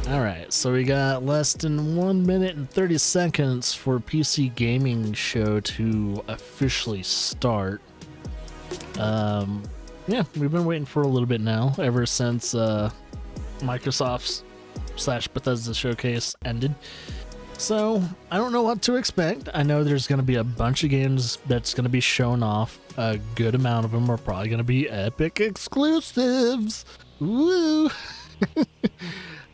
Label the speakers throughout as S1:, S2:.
S1: All right, so we got less than 1 minute and 30 seconds for PC Gaming Show to officially start. Yeah, we've been waiting for a little bit now, ever since Microsoft's / Bethesda showcase ended. So I don't know what to expect. I know there's going to be a bunch of games that's going to be shown off. A good amount of them are probably going to be Epic exclusives. Woo!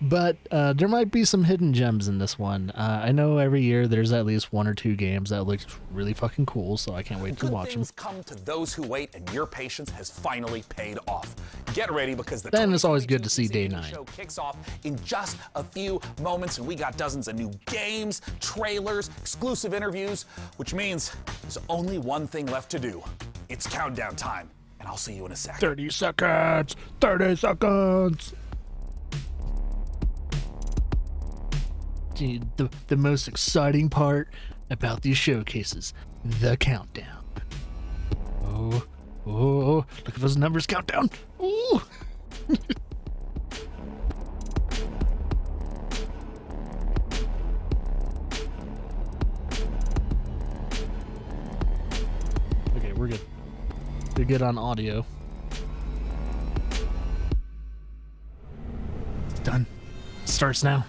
S1: But there might be some hidden gems in this one. I know every year there's at least 1 or 2 games that look really fucking cool, so I can't wait to watch them.
S2: Good things come to those who wait, and your patience has finally paid off. Get ready because the
S1: Then it's always good to see Day 9.
S2: show kicks off in just a few moments, and we got dozens of new games, trailers, exclusive interviews, which means there's only one thing left to do. It's countdown time, and I'll see you in a second.
S1: 30 seconds! 30 seconds! The most exciting part about these showcases, the countdown. Oh, look at those numbers count down. Ooh. Okay, we're good. We're good on audio. Done. Starts now.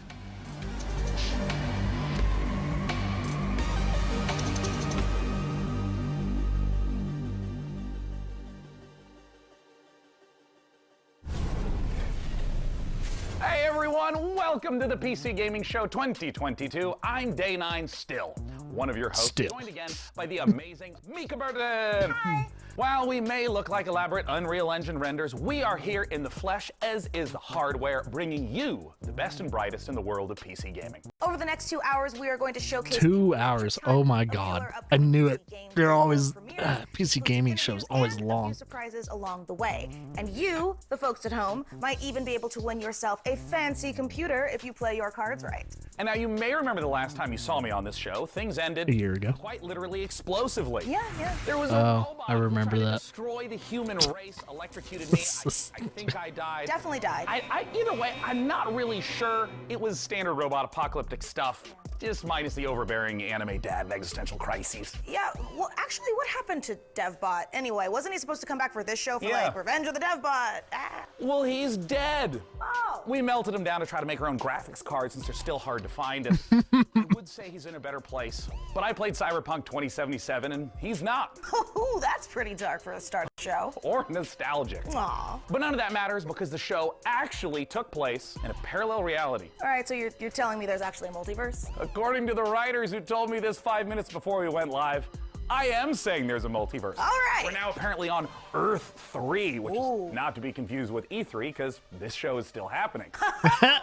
S2: Hey everyone, welcome to the PC Gaming Show 2022. I'm Day 9 still, one of your hosts, joined again by the amazing Mika Burton.
S3: Hi.
S2: While we may look like elaborate Unreal Engine renders, we are here in the flesh, as is the hardware, bringing you the best and brightest in the world of PC gaming.
S3: Over the next 2 hours, we are going to showcase
S1: 2 hours. Oh my god. I knew it. They're always PC gaming shows always long.
S3: A few surprises along the way. And you, the folks at home, might even be able to win yourself a fancy computer if you play your cards right.
S2: And now you may remember the last time you saw me on this show, things ended
S1: A year ago.
S2: quite literally explosively.
S3: Yeah.
S2: There was a robot
S1: I remember
S2: who tried to
S1: that.
S2: destroy the human race, electrocuted me. I think I died.
S3: Definitely died.
S2: Either way, I'm not really sure. It was standard robot apocalyptic stuff, just minus the overbearing anime dad and existential crises.
S3: Yeah, well, actually, what happened to DevBot anyway? Wasn't he supposed to come back for this show for,
S2: Yeah.
S3: like, Revenge of the DevBot? Ah.
S2: Well, he's dead.
S3: Oh.
S2: We melted him down to try to make our own graphics cards since they're still hard to find. And I would say he's in a better place. But I played Cyberpunk 2077, and he's not.
S3: Ooh, that's pretty dark for a start of the show.
S2: Or nostalgic.
S3: Aw.
S2: But none of that matters because the show actually took place in a parallel reality.
S3: All right, so you're telling me there's actually a multiverse?
S2: According to the writers who told me this 5 minutes before we went live, I am saying there's a multiverse.
S3: All right.
S2: We're now apparently on Earth 3, which
S3: Ooh.
S2: is not to be confused with E3 because this show is still happening.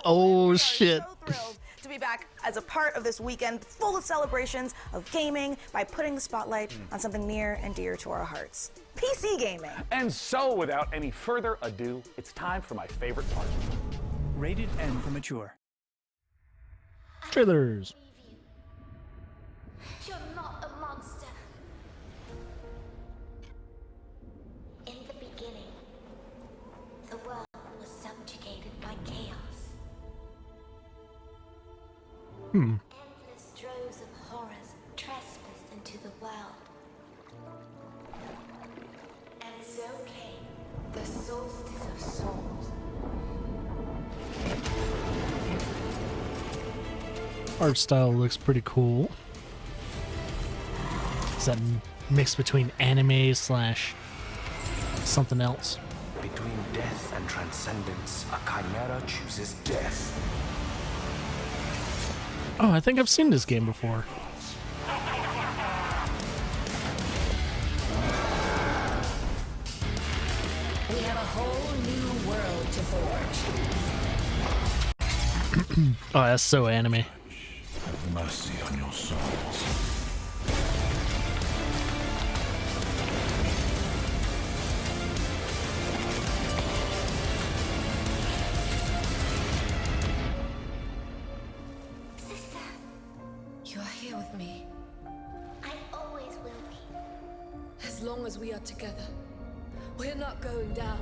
S1: Oh
S3: We are
S1: shit.
S3: so thrilled to be back as a part of this weekend full of celebrations of gaming by putting the spotlight on something near and dear to our hearts. PC gaming.
S2: And so, without any further ado, it's time for my favorite part.
S4: Rated M for mature.
S1: Trailers.
S5: You're not a monster. In the beginning, the world was subjugated by chaos. Endless droves of horrors trespassed into the world. And so came the solstice of souls.
S1: Art style looks pretty cool. Is that mix between anime / something else?
S6: Between death and transcendence, a chimera chooses death.
S1: Oh, I think I've seen this game before.
S7: We have a whole new world to forge.
S1: Oh, that's so anime.
S6: Have mercy on your souls.
S7: You're here with me.
S5: I always will be.
S7: As long as we are together, we're not going down.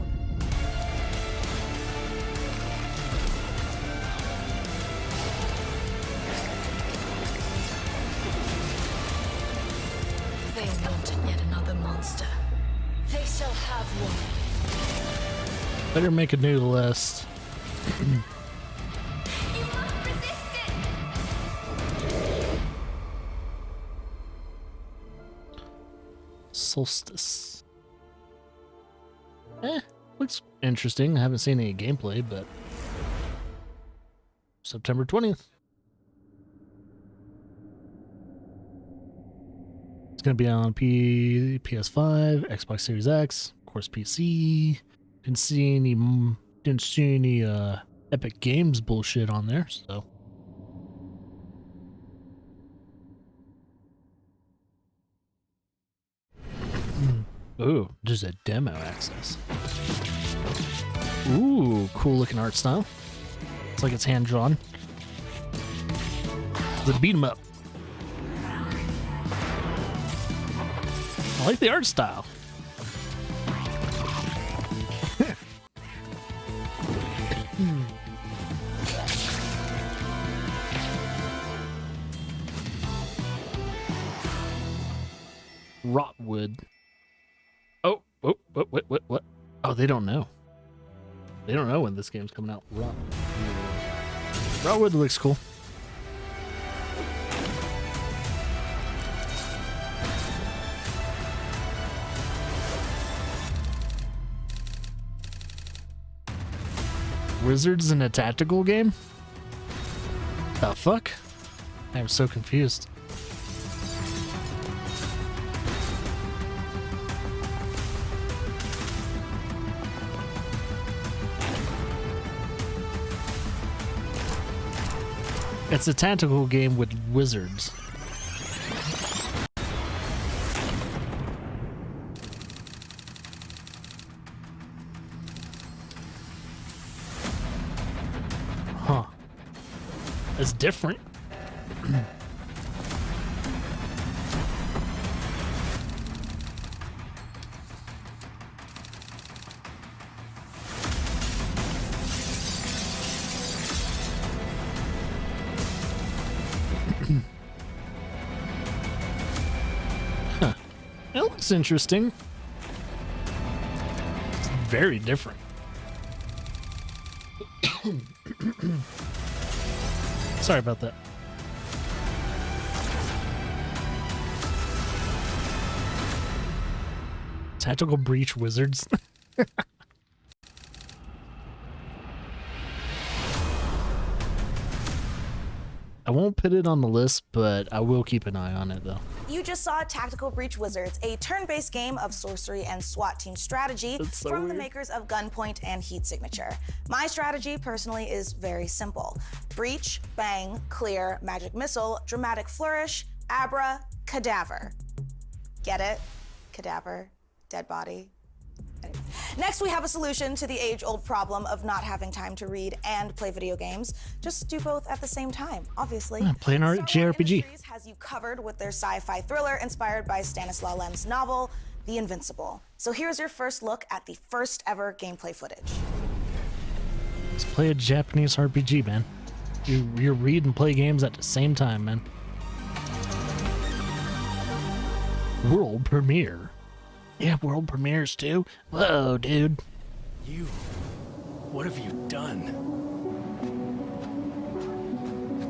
S7: monster. They shall have one.
S1: Better make a new list.
S5: You must resist it!
S1: Solstice. Looks interesting. I haven't seen any gameplay, but September 20th. It's gonna be on PS5, Xbox Series X, of course PC. Didn't see any Epic Games bullshit on there, so. Ooh, there's a demo access. Ooh, cool looking art style. It's like it's hand drawn. It's a beat 'em up. I like the art style. Rotwood. Oh, what? Oh, they don't know. They don't know when this game's coming out. Rotwood looks cool. Wizards in a tactical game? The fuck? I am so confused. It's a tactical game with wizards. Huh. It's different. Huh. It looks interesting. It's very different. Sorry about that. Tactical Breach Wizards. I won't put it on the list, but I will keep an eye on it though.
S3: You just saw Tactical Breach Wizards, a turn-based game of sorcery and SWAT team strategy
S1: so
S3: from the
S1: weird.
S3: makers of Gunpoint and Heat Signature. My strategy, personally, is very simple. Breach, bang, clear, magic missile, dramatic flourish, abra, cadaver. Get it? Cadaver, dead body. Anyway. Next, we have a solution to the age-old problem of not having time to read and play video games. Just do both at the same time, obviously.
S1: Play an
S3: Star Wars
S1: JRPG.
S3: Industries has you covered with their sci-fi thriller inspired by Stanislaw Lem's novel, The Invincible. So here's your first look at the first ever gameplay footage.
S1: Let's play a Japanese RPG, man. You read and play games at the same time, man. World premiere. Yeah, world premieres too. Whoa, dude.
S6: You. What have you done?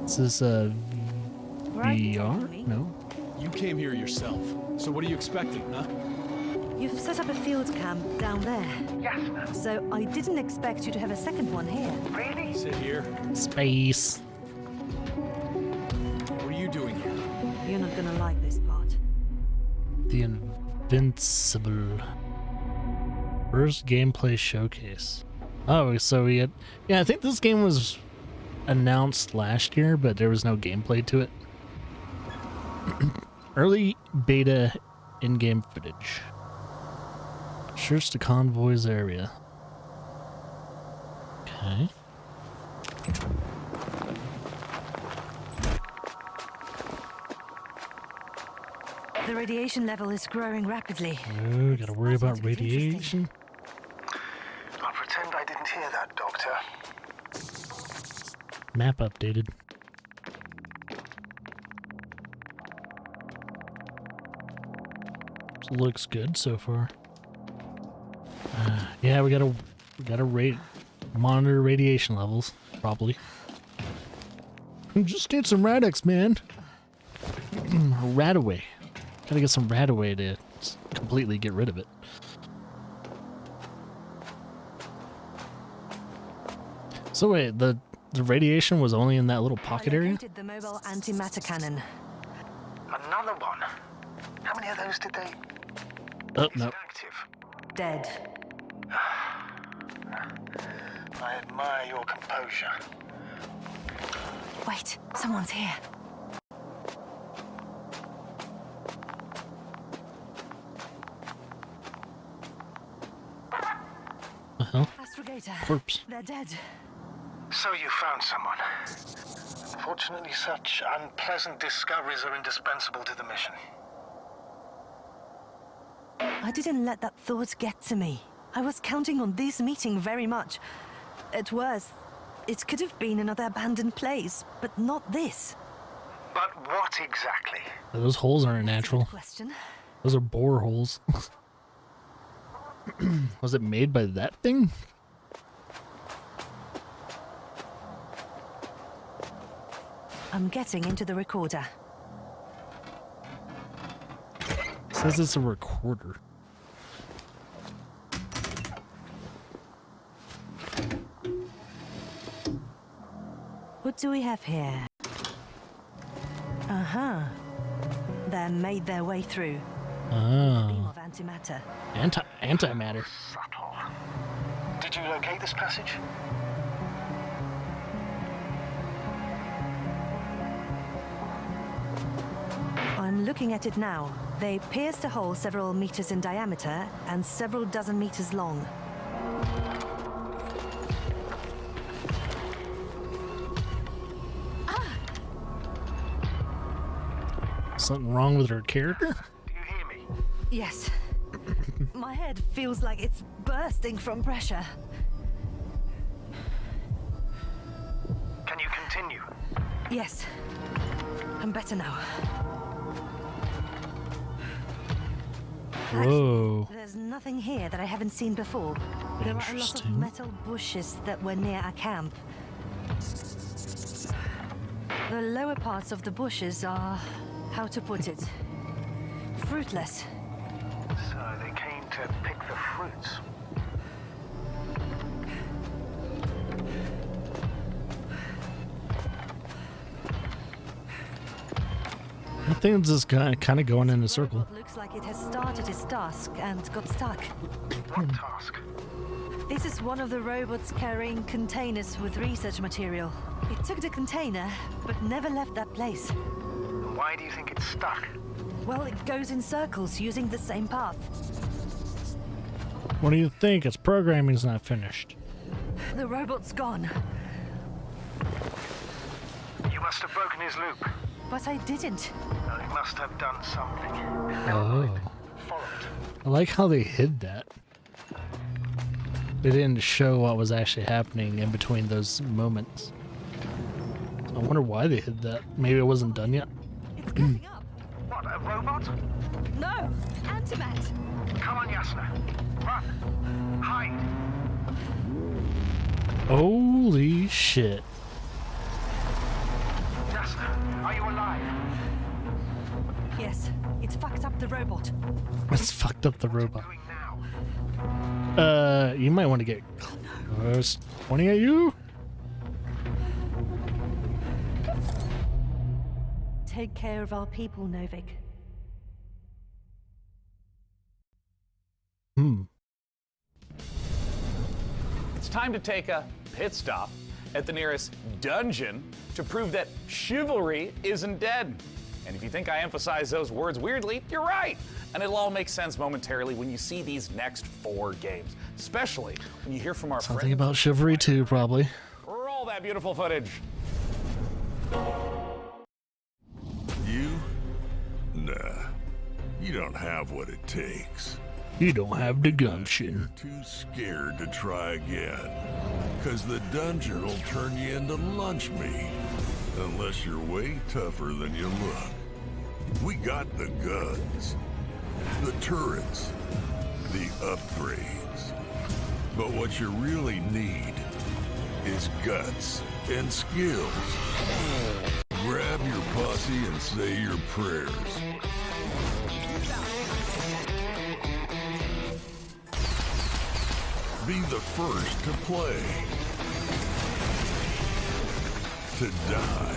S1: Is this VR? No.
S8: You came here yourself. So what are you expecting, huh?
S9: You've set up a field camp down there.
S6: Yes, ma'am.
S9: So I didn't expect you to have a second one here.
S6: Really?
S8: Sit here.
S1: Space.
S8: What are you doing here?
S9: You're not gonna like this part.
S1: The Invincible. First gameplay showcase. Oh, so we had... Yeah, I think this game was announced last year, but there was no gameplay to it. Early beta in-game footage. Search the convoys area. Okay.
S9: The radiation level is growing rapidly.
S1: Oh, gotta worry about radiation.
S6: I'll pretend I didn't hear that, Doctor.
S1: Map updated. looks good so far. Yeah, we gotta monitor radiation levels, probably. Just need some Radix, man. Radaway. Gotta get some Radaway to completely get rid of it. So wait, the radiation was only in that little pocket area?
S9: The mobile antimatter cannon.
S6: Another one? How many of those did they...
S1: Oh, no.
S6: Active.
S9: Dead.
S6: I admire your composure.
S9: Wait, someone's here. Astrogator.
S1: Corpse.
S9: They're dead.
S6: So you found someone. Unfortunately, such unpleasant discoveries are indispensable to the mission.
S9: I didn't let that thought get to me. I was counting on this meeting very much. At worst, it could have been another abandoned place, but not this.
S6: But what exactly?
S1: Those holes aren't natural.
S9: Question.
S1: Those are bore holes. Was it made by that thing?
S9: I'm getting into the recorder.
S1: It says it's a recorder.
S9: What do we have here? Uh-huh. They made their way through. Beam of antimatter.
S1: Antimatter.
S6: Subtle. Did you locate this passage?
S9: I'm looking at it now. They pierced a hole several meters in diameter and several dozen meters long.
S1: Something wrong with her character?
S6: Do you hear me?
S9: Yes. My head feels like it's bursting from pressure.
S6: Can you continue?
S9: Yes. I'm better now.
S1: Whoa.
S9: There's nothing here that I haven't seen before. There are a lot of
S1: Interesting.
S9: metal bushes that were near our camp. The lower parts of the bushes are, how to put it, fruitless.
S6: So they came to pick the fruits.
S1: I think it's just kind of going in a circle.
S9: Robot looks like it has started its task and got stuck.
S6: What task?
S9: This is one of the robots carrying containers with research material. It took the container, but never left that place.
S6: Why do you think it's stuck?
S9: Well, it goes in circles using the same path.
S1: What do you think? Its programming's not finished.
S9: The robot's gone,
S6: You must have broken his loop.
S9: but I didn't.
S6: Well, he must have done something.
S1: Oh.
S6: Followed.
S1: I like how they hid that. They didn't show what was actually happening in between those moments. I wonder why they hid that. Maybe it wasn't done yet.
S9: It's coming up.
S6: What, a robot?
S9: No! Antimat!
S6: Come on, Yasna. Run. Hide.
S1: Holy shit.
S6: Yasna, are you alive?
S9: Yes, it's fucked up the robot.
S1: It's fucked up the robot.
S6: Doing now?
S1: You might want to get close. Pointing at you?
S9: Take care of our people, Novik.
S2: It's time to take a pit stop at the nearest dungeon to prove that chivalry isn't dead. And if you think I emphasize those words weirdly, you're right. And it'll all make sense momentarily when you see these next 4 games, especially when you hear from our
S1: Something
S2: friends.
S1: about chivalry too, probably.
S2: Roll that beautiful footage.
S10: You? Nah. You don't have what it takes.
S1: You don't have the gumption.
S10: Too scared to try again. Cause the dungeon will turn you into lunch meat. Unless you're way tougher than you look. We got the guns. the turrets, the upgrades. But what you really need is guts and skills. Grab your posse and say your prayers. Be the first to play, to die,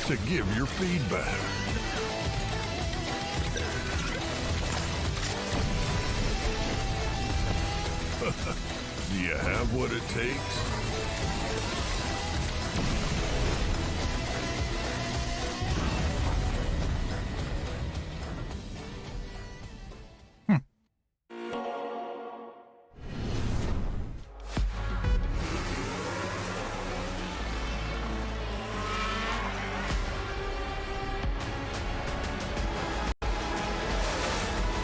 S10: to give your feedback. Do you have what it takes?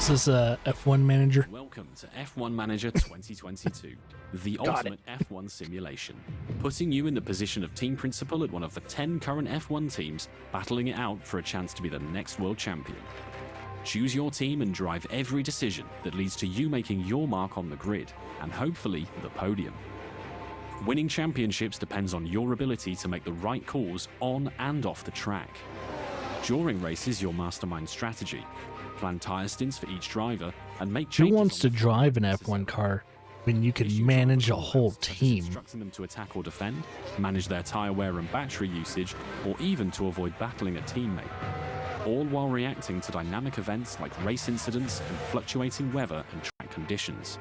S1: Is this F1 Manager?
S11: Welcome to F1 Manager 2022, the ultimate F1 simulation, putting you in the position of team principal at one of the 10 current F1 teams, battling it out for a chance to be the next world champion. Choose your team and drive every decision that leads to you making your mark on the grid, and hopefully the podium. Winning championships depends on your ability to make the right calls on and off the track. During races, you'll mastermind strategy, plan tire stints for each driver, and make changes.
S1: Who wants to drive an F1 car when you can manage a whole team?
S11: Instructing them to attack or defend, manage their tire wear and battery usage, or even to avoid battling a teammate. All while reacting to dynamic events like race incidents and fluctuating weather and track conditions.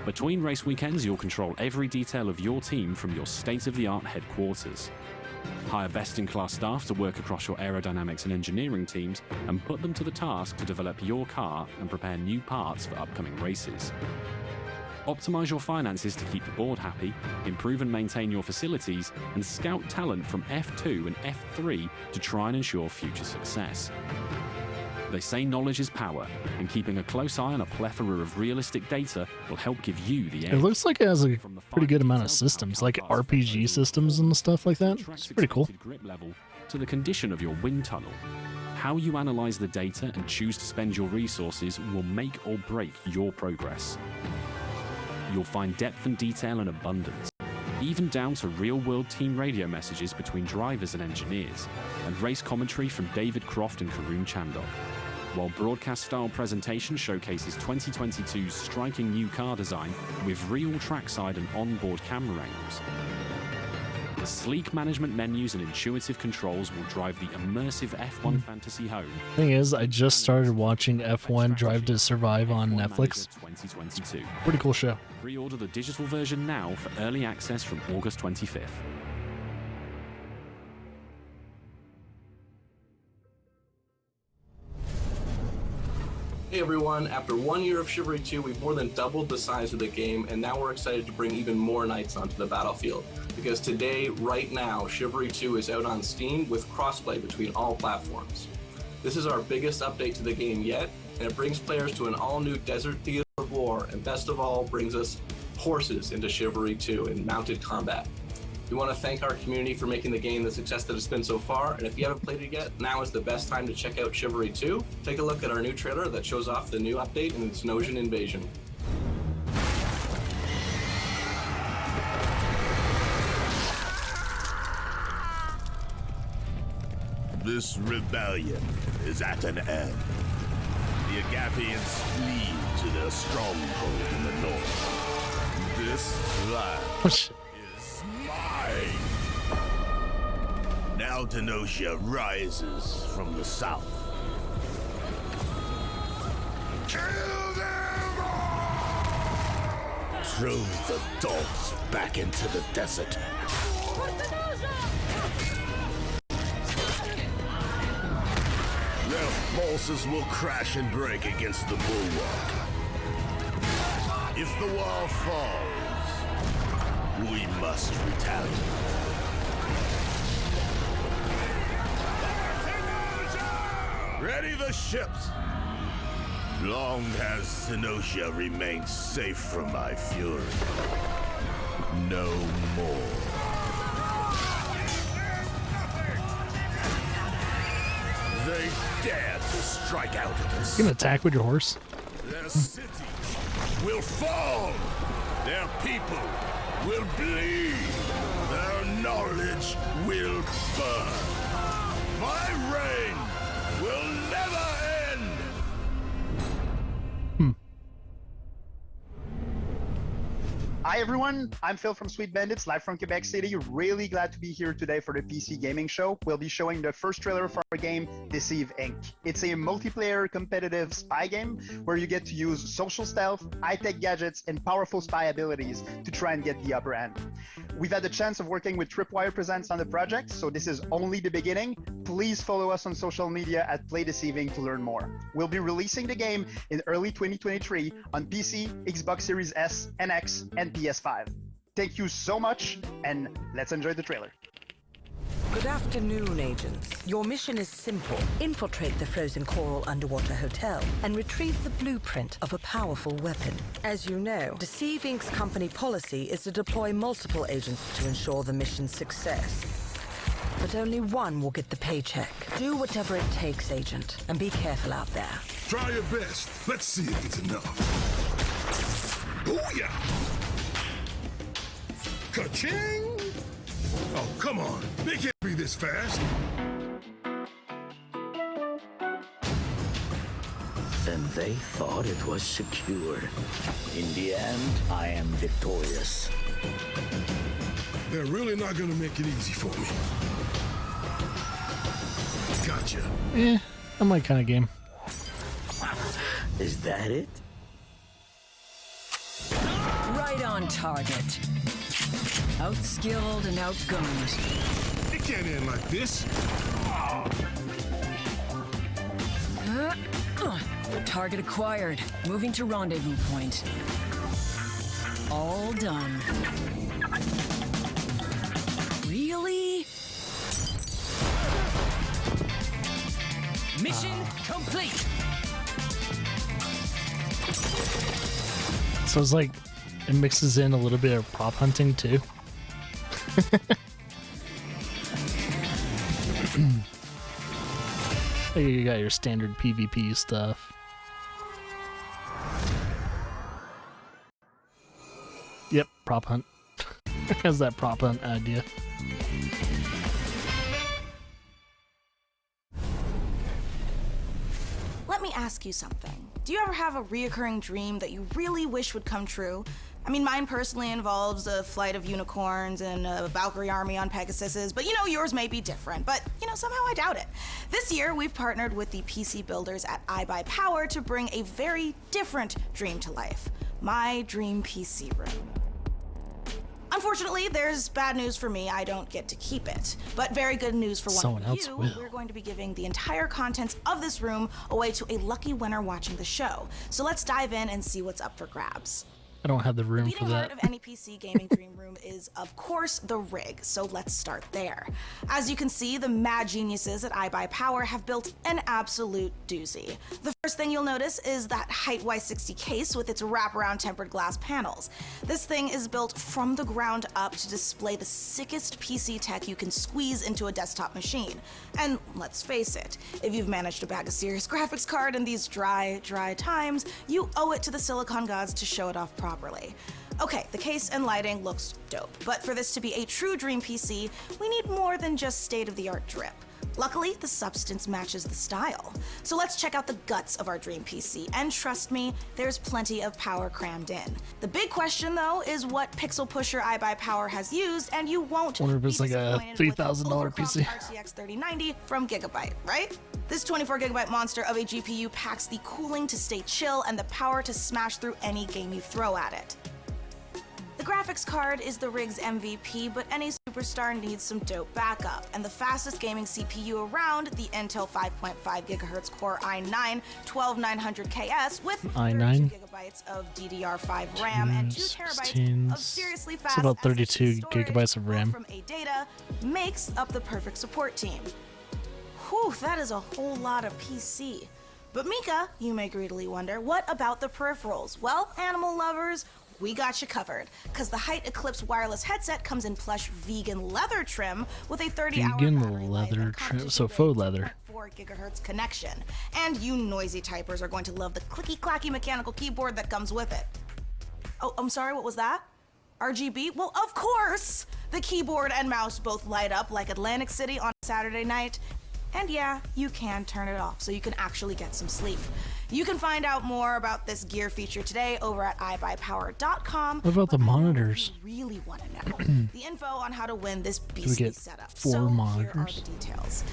S11: Between race weekends, you'll control every detail of your team from your state-of-the-art headquarters. Hire best-in-class staff to work across your aerodynamics and engineering teams and put them to the task to develop your car and prepare new parts for upcoming races. Optimize your finances to keep the board happy, improve and maintain your facilities, and scout talent from F2 and F3 to try and ensure future success. They say knowledge is power, and keeping a close eye on a plethora of realistic data will help give you the edge.
S1: It looks like it has a pretty good amount of systems, like RPG systems and stuff like that. It's pretty cool.
S11: Grip level to the condition of your wind tunnel. How you analyze the data and choose to spend your resources will make or break your progress. You'll find depth and detail in abundance, even down to real-world team radio messages between drivers and engineers, and race commentary from David Croft and Karun Chandok. While broadcast-style presentation showcases 2022's striking new car design with real trackside and onboard camera angles. Sleek management menus and intuitive controls will drive the immersive F1 fantasy home.
S1: Thing is, I just started watching F1 Drive to Survive on Netflix.
S11: 2022.
S1: Pretty cool show.
S11: Pre-order the digital version now for early access from August 25th.
S12: Hey everyone, after 1 year of Chivalry 2, we've more than doubled the size of the game, and now we're excited to bring even more knights onto the battlefield. Because today, right now, Chivalry 2 is out on Steam with crossplay between all platforms. This is our biggest update to the game yet, and it brings players to an all-new desert theater of war, and best of all, brings us horses into Chivalry 2 in mounted combat. We want to thank our community for making the game the success that it's been so far, and if you haven't played it yet, now is the best time to check out Chivalry 2. Take a look at our new trailer that shows off the new update and its Nosian invasion.
S10: This rebellion is at an end. The Agapians flee to their stronghold in the north. This land is mine. Now Denosia rises from the south. Kill them all! Throw the dogs back into the desert. Their forces will crash and break against the bulwark. If the wall falls, we must retaliate. Ready the ships! Long has Senosia remained safe from my fury. No more. They dare to strike out at us.
S1: You can attack with your horse.
S10: Their city will fall. Their people will bleed. Their knowledge will burn. My reign will never end.
S13: Hi everyone, I'm Phil from Sweet Bandits, live from Quebec City. Really glad to be here today for the PC Gaming Show. We'll be showing the first trailer for our game, Deceive Inc. It's a multiplayer competitive spy game where you get to use social stealth, high-tech gadgets, and powerful spy abilities to try and get the upper hand. We've had the chance of working with Tripwire Presents on the project, so this is only the beginning. Please follow us on social media at Play Deceiving to learn more. We'll be releasing the game in early 2023 on PC, Xbox Series S and X, and PS5. Thank you so much, and let's enjoy the trailer.
S14: Good afternoon, agents. Your mission is simple. Infiltrate the Frozen Coral underwater hotel and retrieve the blueprint of a powerful weapon. As you know, Deceive Inc.'s company policy is to deploy multiple agents to ensure the mission's success. But only one will get the paycheck. Do whatever it takes, agent, and be careful out there.
S10: Try your best. Let's see if it's enough. Booyah! Ka-ching! Oh, come on. They can't be this fast.
S15: And they thought it was secure. In the end, I am victorious.
S10: They're really not gonna make it easy for me. Gotcha.
S1: I'm my kind of game.
S15: Is that it?
S16: Right on target. Outskilled and outgunned.
S10: It can't end like this.
S16: Target acquired. Moving to rendezvous point. All done. Really? Mission complete.
S1: So it's like it mixes in a little bit of prop hunting too. You got your standard PvP stuff. Yep, prop hunt. Has that prop hunt idea.
S3: Let me ask you something. Do you ever have a reoccurring dream that you really wish would come true? I mean, mine personally involves a flight of unicorns and a Valkyrie army on Pegasuses, but you know, yours may be different, but you know, somehow I doubt it. This year, we've partnered with the PC builders at iBuyPower to bring a very different dream to life. My dream PC room. Unfortunately, there's bad news for me. I don't get to keep it. But very good news for
S1: Someone
S3: one of
S1: else
S3: you.
S1: will.
S3: We're going to be giving the entire contents of this room away to a lucky winner watching the show. So let's dive in and see what's up for grabs.
S1: I don't have the room
S3: The
S1: for
S3: beating heart
S1: that.
S3: of any PC gaming dream room is, of course, the rig, so let's start there. As you can see, the mad geniuses at iBuyPower have built an absolute doozy. The first thing you'll notice is that Height Y60 case with its wraparound tempered glass panels. This thing is built from the ground up to display the sickest PC tech you can squeeze into a desktop machine. And let's face it, if you've managed to bag a serious graphics card in these dry times, you owe it to the silicon gods to show it off properly. Okay, the case and lighting looks dope, but for this to be a true dream PC, we need more than just state-of-the-art drip. Luckily, the substance matches the style. So let's check out the guts of our dream PC, and trust me, there's plenty of power crammed in. The big question, though, is what pixel pusher iBuyPower has used, and you won't
S1: Wonder if
S3: be
S1: it's like a
S3: disappointed with the
S1: $3,000
S3: overclocked
S1: PC.
S3: RTX 3090 from Gigabyte, right? This 24GB monster of a GPU packs the cooling to stay chill and the power to smash through any game you throw at it. The graphics card is the rig's MVP, but any superstar needs some dope backup, and the fastest gaming CPU around, the Intel 5.5 GHz Core i9 12900KS with
S1: i9
S3: gigabytes of DDR5 RAM and 2 terabytes
S1: teens.
S3: of seriously
S1: It's
S3: fast
S1: about 32
S3: SSD storage
S1: gigabytes of RAM.
S3: from ADATA makes up the perfect support team. Whew, that is a whole lot of PC. But Mika, you may greedily wonder, what about the peripherals? Well, animal lovers, we got you covered, because the Height Eclipse wireless headset comes in plush vegan leather trim with a 30-hour
S1: Vegan leather trim, so faux leather.
S3: 4 gigahertz connection. And you noisy typers are going to love the clicky-clacky mechanical keyboard that comes with it. Oh, I'm sorry, what was that? RGB? Well, of course! The keyboard and mouse both light up like Atlantic City on Saturday night. And yeah, you can turn it off so you can actually get some sleep. You can find out more about this gear feature today over at iBuyPower.com.
S1: What about the monitors?
S3: Really want to know the info on how to win this beastly setup.
S1: 4 monitors?
S3: Here are the details.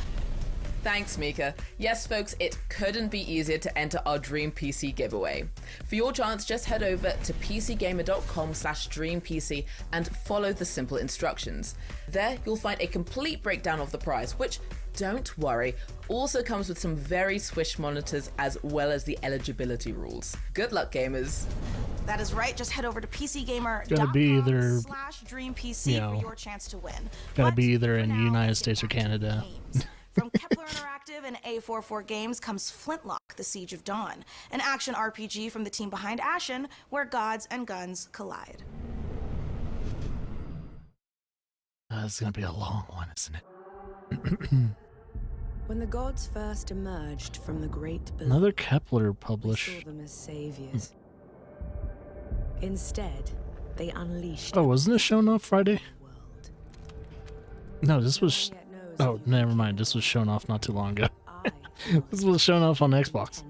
S17: Thanks, Mika. Yes, folks, it couldn't be easier to enter our Dream PC giveaway. For your chance, just head over to pcgamer.com/dreampc and follow the simple instructions. There, you'll find a complete breakdown of the prize, which, don't worry, also comes with some very swish monitors as well as the eligibility rules. Good luck, gamers.
S3: That is right. Just head over to
S1: Gotta be either,
S3: pcgamer.com/dreampc
S1: you know,
S3: for your chance to win.
S1: gotta be either in the United States or Canada.
S3: From Kepler Interactive and A44 Games comes Flintlock: The Siege of Dawn, an action RPG from the team behind Ashen, where gods and guns collide.
S1: This is gonna be a long one, isn't it?
S18: When the gods first emerged from the great below,
S1: Another Kepler publish.
S18: we saw them as saviors. Instead, they unleashed.
S1: Oh, wasn't this shown off Friday? No, this was. Oh, never mind. This was shown off not too long ago. This was shown off on Xbox.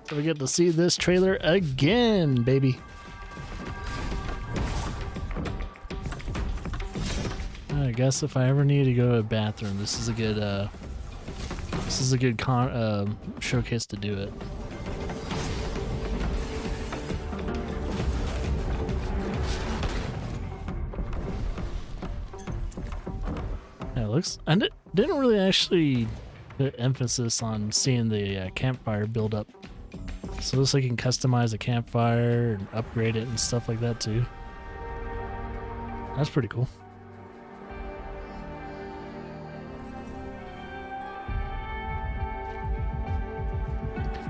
S1: So we get to see this trailer again, baby. I guess if I ever need to go to a bathroom, this is a good showcase to do it. Yeah, it looks. I didn't really actually put emphasis on seeing the campfire build up. So it looks like you can customize a campfire and upgrade it and stuff like that too. That's pretty cool.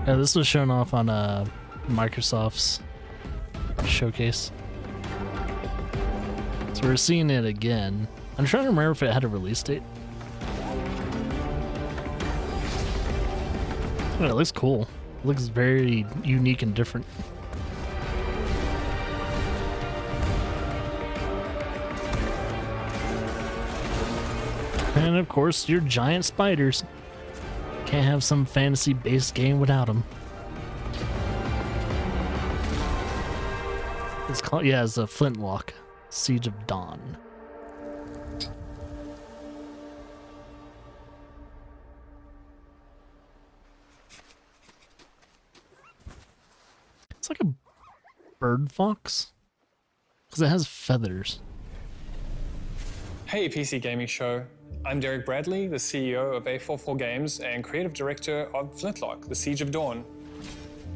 S1: Yeah, this was shown off on Microsoft's showcase. So we're seeing it again. I'm trying to remember if it had a release date. Oh, it looks cool. It looks very unique and different. And of course, your giant spiders. Can't have some fantasy-based game without them. It's called, yeah, it's a Flintlock: Siege of Dawn. It's like a bird fox, because it has feathers.
S19: Hey, PC Gaming Show. I'm Derek Bradley, the CEO of A44 Games and creative director of Flintlock: The Siege of Dawn.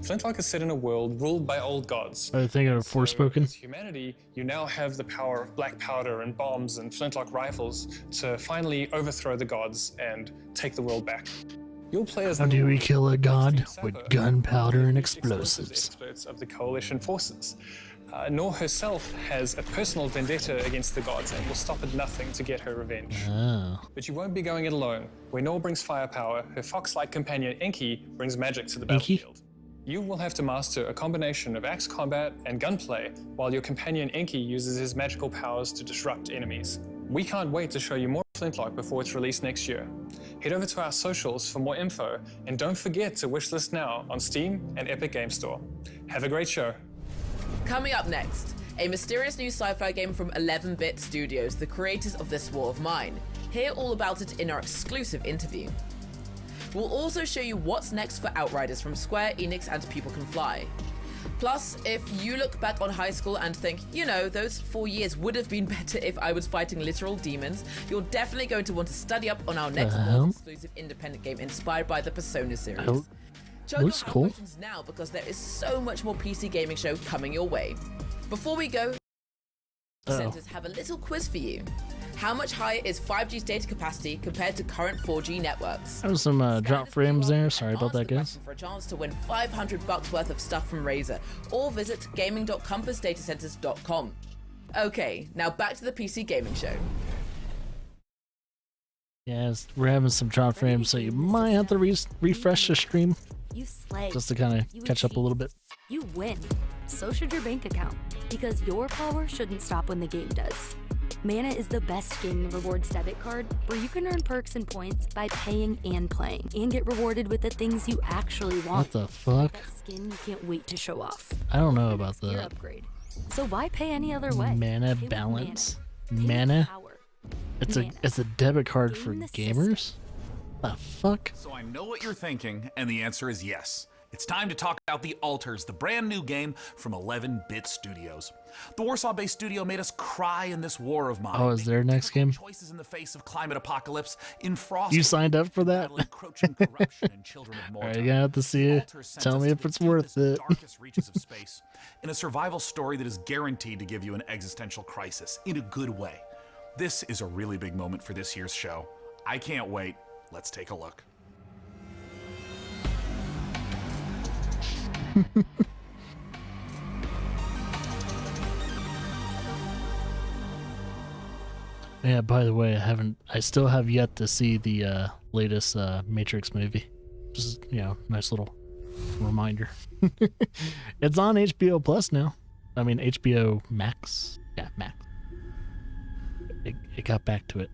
S19: Flintlock is set in a world ruled by old gods.
S1: I think of Forspoken.
S19: As humanity, you now have the power of black powder and bombs and flintlock rifles to finally overthrow the gods and take the world back. You'll play as
S1: How do we kill a god? With gunpowder and explosives.
S19: Experts of the coalition forces. Nor herself has a personal vendetta against the gods and will stop at nothing to get her revenge.
S1: Oh.
S19: But you won't be going it alone. Where Nor brings firepower, her fox-like companion Enki brings magic to the battlefield. You will have to master a combination of axe combat and gunplay, while your companion Enki uses his magical powers to disrupt enemies. We can't wait to show you more Flintlock before it's released next year. Head over to our socials for more info, and don't forget to wishlist now on Steam and Epic Game Store. Have a great show.
S17: Coming up next, a mysterious new sci-fi game from 11-Bit Studios, the creators of This War of Mine. Hear all about it in our exclusive interview. We'll also show you what's next for Outriders from Square Enix and People Can Fly. Plus, if you look back on high school and think, you know, those 4 years would have been better if I was fighting literal demons, you're definitely going to want to study up on our next exclusive independent game inspired by the Persona series.
S1: Looks cool.
S17: Now, because there is so much more PC Gaming Show coming your way. Before we go, centers have a little quiz for you. How much higher is 5G's data capacity compared to current 4G networks?
S1: There was some drop frames there. Sorry about that, guys.
S17: For a chance to win $500 worth of stuff from Razer, or visit gaming.compassdatacenters.com. Okay, now back to the PC gaming show.
S1: Yes, we're having some drop frames, so you might have to refresh the stream
S20: You slay.
S1: just to kind of catch up a little bit.
S20: You win. So should your bank account, because your power shouldn't stop when the game does. Mana is the best gaming rewards debit card where you can earn perks and points by paying and playing, and get rewarded with the things you actually want.
S1: What the fuck?
S20: That skin you can't wait to show off.
S1: I don't know about
S20: Your
S1: that.
S20: upgrade. So why pay any other way?
S1: Mana
S20: Pay with
S1: balance?
S20: Mana.
S1: Mana?
S20: Power.
S1: It's a debit card for gamers? The fuck?
S2: So I know what you're thinking, and the answer is yes. It's time to talk about The Alters, the brand new game from 11-Bit Studios. The Warsaw-based studio made us cry in this war of mine.
S1: Oh, is there a next game?
S2: Choices in the face of climate apocalypse, in frost.
S1: You signed up for that? Alright, you're gonna have to see it. Tell me if it's worth it.
S2: Darkest reaches of space, in a survival story that is guaranteed to give you an existential crisis in a good way. This is a really big moment for this year's show. I can't wait. Let's take a look.
S1: Yeah, by the way, I still have yet to see the latest Matrix movie. Just, nice little reminder. It's on HBO Plus now. I mean, HBO Max. Yeah, Max. It got back to it.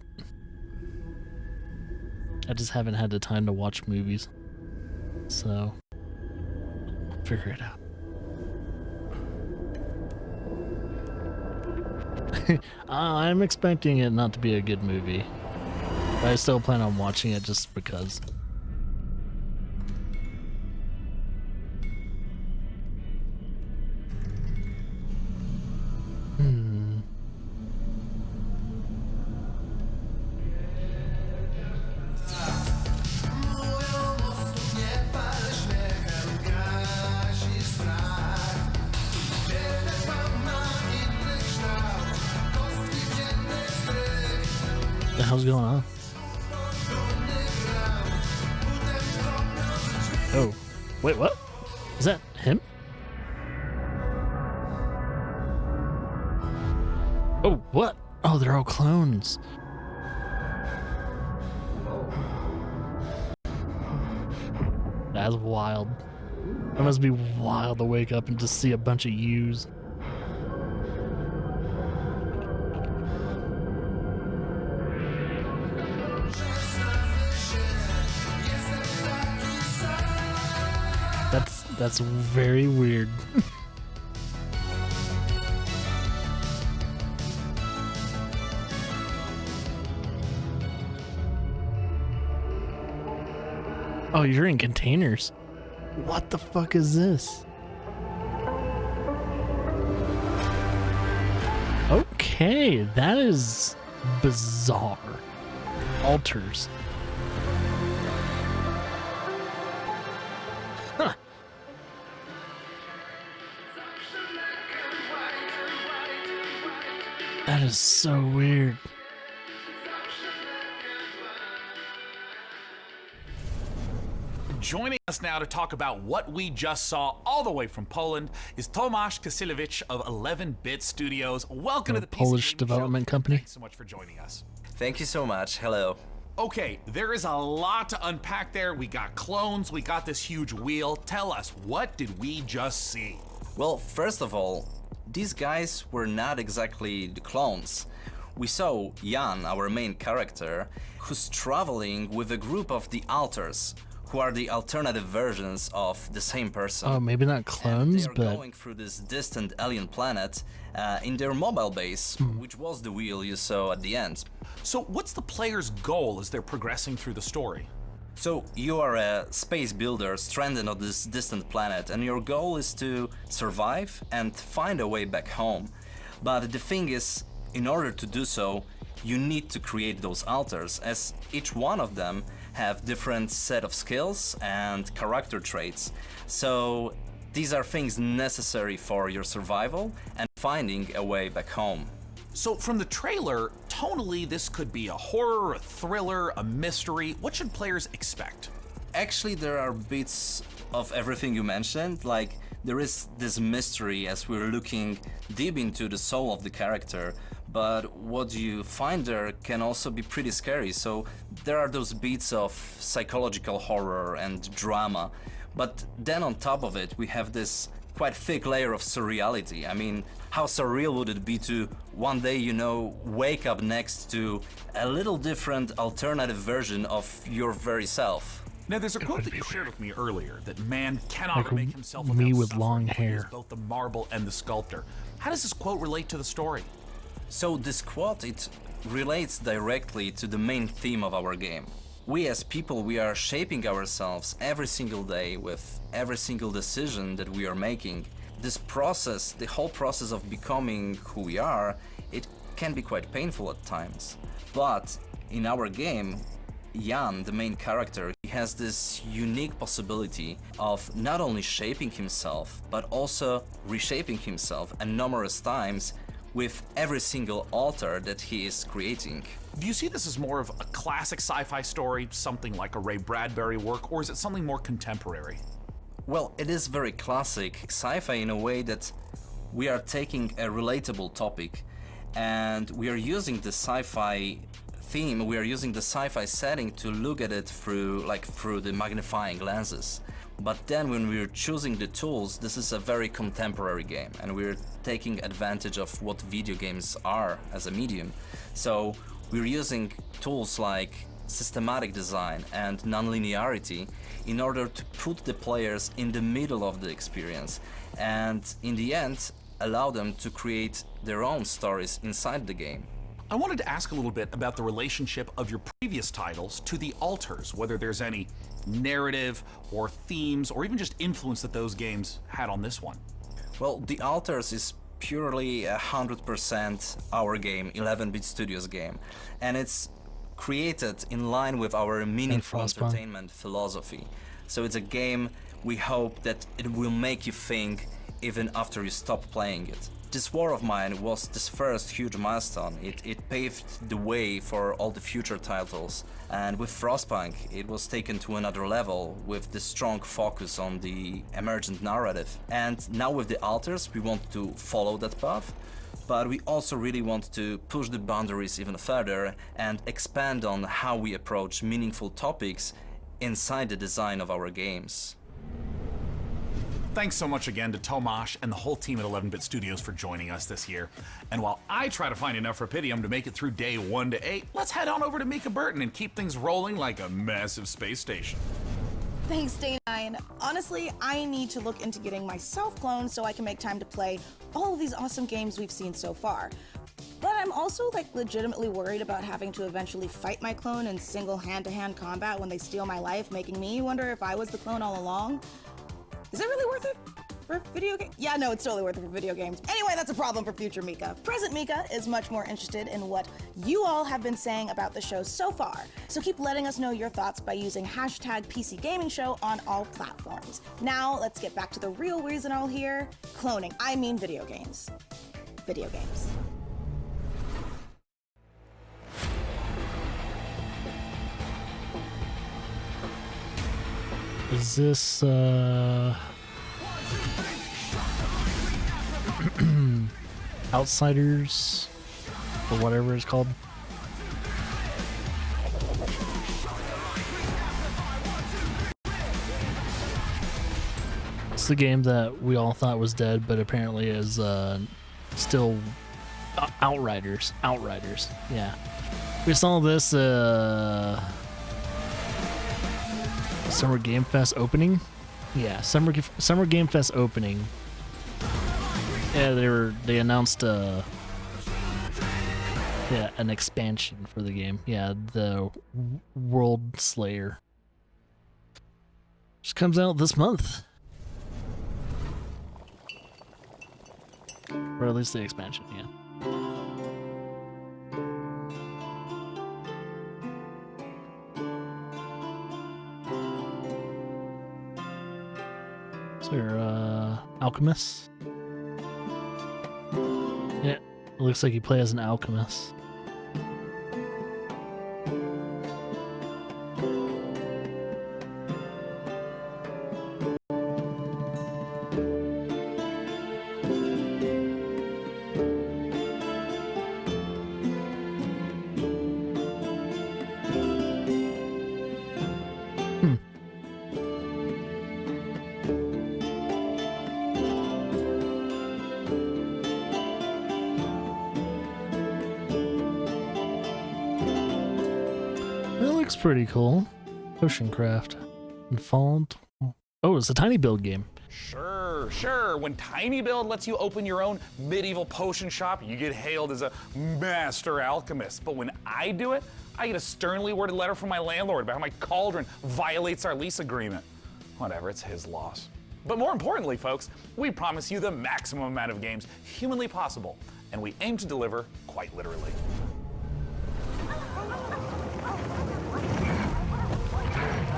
S1: I just haven't had the time to watch movies. So, I'll figure it out. I'm expecting it not to be a good movie, but I still plan on watching it just because. What the hell's going on? Oh, wait, what? Is that him? Oh, what? Oh, they're all clones. That's wild. That must be wild to wake up and just see a bunch of U's. That's very weird. Oh, you're in containers. What the fuck is this? Okay, that is bizarre. Alters. Huh. That is so weird.
S2: Joining us now to talk about what we just saw all the way from Poland is Tomasz Kasilewicz of 11-Bit Studios. Welcome to the
S1: Polish development company.
S2: Thanks so much for joining us.
S21: Thank you so much. Hello.
S2: Okay, there is a lot to unpack there. We got clones, we got this huge wheel. Tell us, what did we just see?
S21: Well, first of all, these guys were not exactly the clones. We saw Jan, our main character, who's traveling with a group of the Alters, who are the alternative versions of the same person.
S1: Oh, maybe not clones,
S21: and they are
S1: but
S21: going through this distant alien planet in their mobile base, which was the wheel you saw at the end.
S2: So what's the player's goal as they're progressing through the story?
S21: So you are a space builder stranded on this distant planet, and your goal is to survive and find a way back home. But the thing is, in order to do so, you need to create those alters, as each one of them have different set of skills and character traits. So these are things necessary for your survival and finding a way back home.
S2: So from the trailer, tonally, this could be a horror, a thriller, a mystery. What should players expect?
S21: Actually, there are bits of everything you mentioned. Like, there is this mystery as we're looking deep into the soul of the character, but what you find there can also be pretty scary. So there are those beats of psychological horror and drama, but then on top of it we have this quite thick layer of surreality. I mean, how surreal would it be to one day, you know, wake up next to a little different alternative version of your very self?
S2: Now, there's a quote that you shared with me earlier, that man cannot
S1: Like
S2: make himself
S1: me
S2: without
S1: with
S2: suffering,
S1: long
S2: for he is
S1: hair.
S2: both the marble and the sculptor. How does this quote relate to the story?
S21: So this quote, it relates directly to the main theme of our game. We as people, we are shaping ourselves every single day with every single decision that we are making. This process, the whole process of becoming who we are, it can be quite painful at times. But in our game, Jan, the main character, he has this unique possibility of not only shaping himself, but also reshaping himself and numerous times with every single altar that he is creating.
S2: Do you see this as more of a classic sci-fi story, something like a Ray Bradbury work, or is it something more contemporary?
S21: Well, it is very classic sci-fi in a way that we are taking a relatable topic and we are using the sci-fi theme, we are using the sci-fi setting to look at it through the magnifying lenses. But then when we're choosing the tools, this is a very contemporary game and we're taking advantage of what video games are as a medium. So we're using tools like systematic design and non-linearity in order to put the players in the middle of the experience and in the end allow them to create their own stories inside the game.
S2: I wanted to ask a little bit about the relationship of your previous titles to the altars, whether there's any narrative or themes or even just influence that those games had on this one.
S21: Well, the altars is purely 100% our game, 11-bit Studios game, and it's created in line with our meaningful entertainment philosophy. So it's a game we hope that it will make you think even after you stop playing it. This War of Mine was this first huge milestone. It paved the way for all the future titles. And with Frostpunk, it was taken to another level with the strong focus on the emergent narrative. And now with the altars, we want to follow that path, but we also really want to push the boundaries even further and expand on how we approach meaningful topics inside the design of our games.
S2: Thanks so much again to Tomasz and the whole team at 11-Bit Studios for joining us this year. And while I try to find enough Rapidium to make it through day 1 to 8, let's head on over to Mika Burton and keep things rolling like a massive space station.
S3: Thanks, Day9. Honestly, I need to look into getting myself cloned so I can make time to play all of these awesome games we've seen so far. But I'm also legitimately worried about having to eventually fight my clone in single hand-to-hand combat when they steal my life, making me wonder if I was the clone all along. Is it really worth it for video games? Yeah, no, it's totally worth it for video games. Anyway, that's a problem for future Mika. Present Mika is much more interested in what you all have been saying about the show so far. So keep letting us know your thoughts by using hashtag PCGamingShow on all platforms. Now, let's get back to the real reason all here. Cloning. I mean video games. Video games.
S1: Is this Outsiders or whatever it's called? It's the game that we all thought was dead, but apparently is still Outriders. Outriders, yeah. We saw this Summer Game Fest opening. Yeah, Summer Game Fest opening. Yeah, they announced an expansion for the game. Yeah, the World Slayer. Which comes out this month. Or at least the expansion, yeah. So you're alchemist. Yeah, it looks like you play as an alchemist. pretty cool. Potion craft. And Font. Oh, it's a tiny build game.
S2: Sure. When Tiny Build lets you open your own medieval potion shop, you get hailed as a master alchemist. But when I do it, I get a sternly worded letter from my landlord about how my cauldron violates our lease agreement. Whatever, it's his loss. But more importantly, folks, we promise you the maximum amount of games humanly possible, and we aim to deliver quite literally.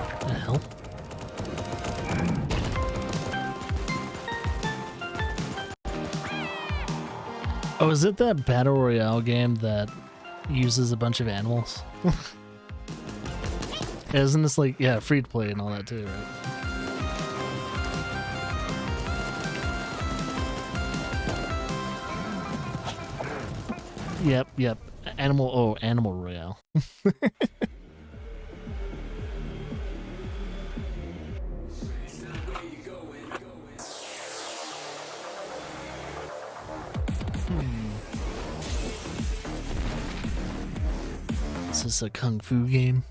S1: What the hell? Oh, is it that Battle Royale game that uses a bunch of animals? Isn't this like, yeah, free to play and all that too, right? Yep. Animal Royale. Is this a kung fu game?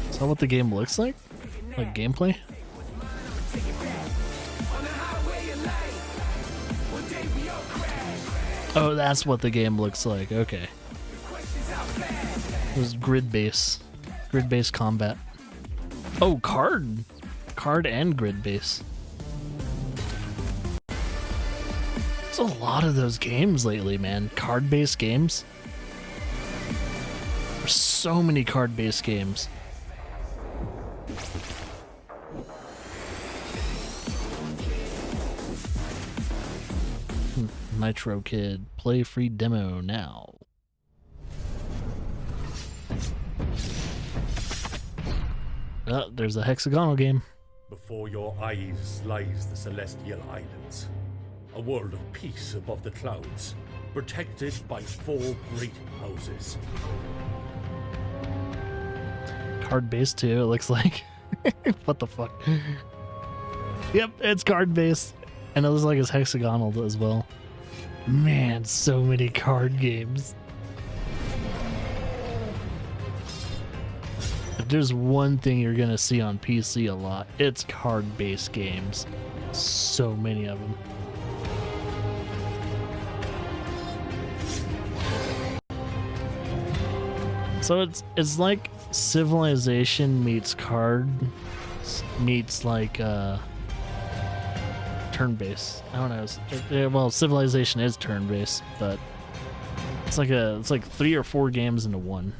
S1: Is that what the game looks like? Like gameplay? Oh, that's what the game looks like. Okay. It was grid-based combat. Oh, card and grid-based. There's a lot of those games lately, man. Card-based games. There's so many card-based games. Nitro Kid, play free demo now. There's a hexagonal game.
S4: Before your eyes lies the Celestial Islands, a world of peace above the clouds, protected by 4 great houses.
S1: Card based too, it looks like. What the fuck? Yep, it's card based. And it looks like it's hexagonal as well. Man, so many card games. If there's one thing you're gonna see on PC a lot, it's card-based games. So many of them. So it's like Civilization meets card meets like turn-based. I don't know. Well, Civilization is turn-based, but it's like 3 or 4 games into one.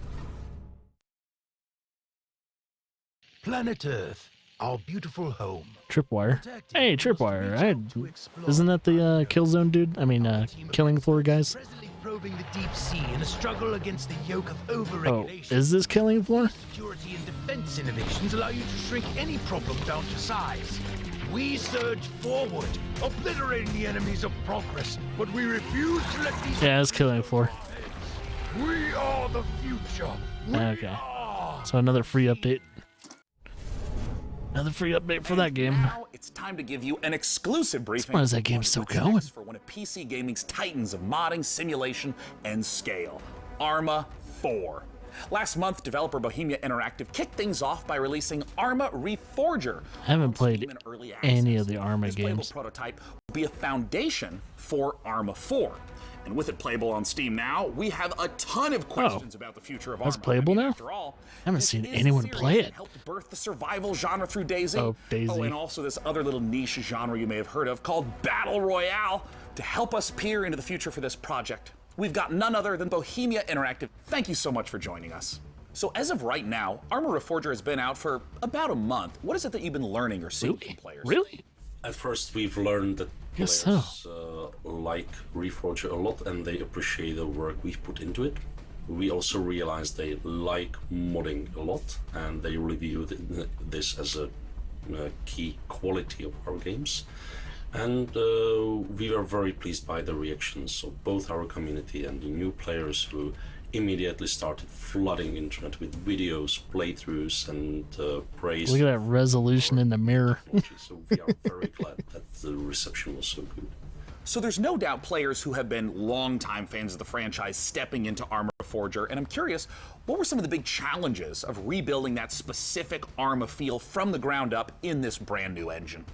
S22: Planet Earth, our beautiful home.
S1: Tripwire. Hey, Tripwire. Isn't that the Killzone dude? I mean, Killing Floor guys?
S22: Probing the deep sea in a struggle against the yoke of overregulation.
S1: Oh, is this Killing Floor?
S22: Security and defense innovations allow you to shrink any problem down to size. We surge forward, obliterating the enemies of progress, but we refuse to let these...
S1: Yeah, it's Killing Floor.
S22: We are the future.
S1: Okay. So another free update. Another free update for that game.
S2: Now it's time to give you an exclusive briefing.
S1: Why is that game still going?
S2: For one of PC gaming's titans of modding, simulation, and scale, Arma 4. Last month, developer Bohemia Interactive kicked things off by releasing Arma Reforger.
S1: I haven't played any of the Arma
S2: this
S1: games.
S2: Playable prototype will be a foundation for Arma 4. And with it playable on Steam now, we have a ton of questions about the future of Arma.
S1: That's playable now?
S2: After all,
S1: I haven't seen anyone play it.
S2: Helped birth the survival genre through DayZ.
S1: Oh, DayZ.
S2: Oh, and also this other little niche genre you may have heard of called Battle Royale. To help us peer into the future for this project, we've got none other than Bohemia Interactive. Thank you so much for joining us. So as of right now, Arma Reforger has been out for about a month. What is it that you've been learning or seeing from players?
S1: Really?
S23: At first, we've learned that
S1: Yes,
S23: players like Reforger a lot, and they appreciate the work we've put into it. We also realized they like modding a lot, and they review this as a key quality of our games. And we were very pleased by the reactions of both our community and the new players who immediately started flooding internet with videos, playthroughs, and praise.
S1: Look at that resolution in the mirror.
S23: So we are very glad that the reception was so good.
S2: So there's no doubt players who have been longtime fans of the franchise stepping into Arma Reforger, and I'm curious, what were some of the big challenges of rebuilding that specific Arma feel from the ground up in this brand new engine?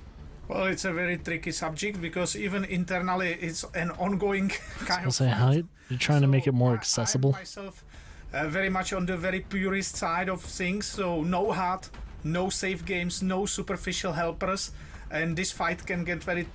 S5: Well, it's a very tricky subject because even internally it's an ongoing kind of
S1: how you're trying to make it more accessible.
S5: I myself very much on the very purist side of things, so no HUD, no save games, no superficial helpers, and this fight can get very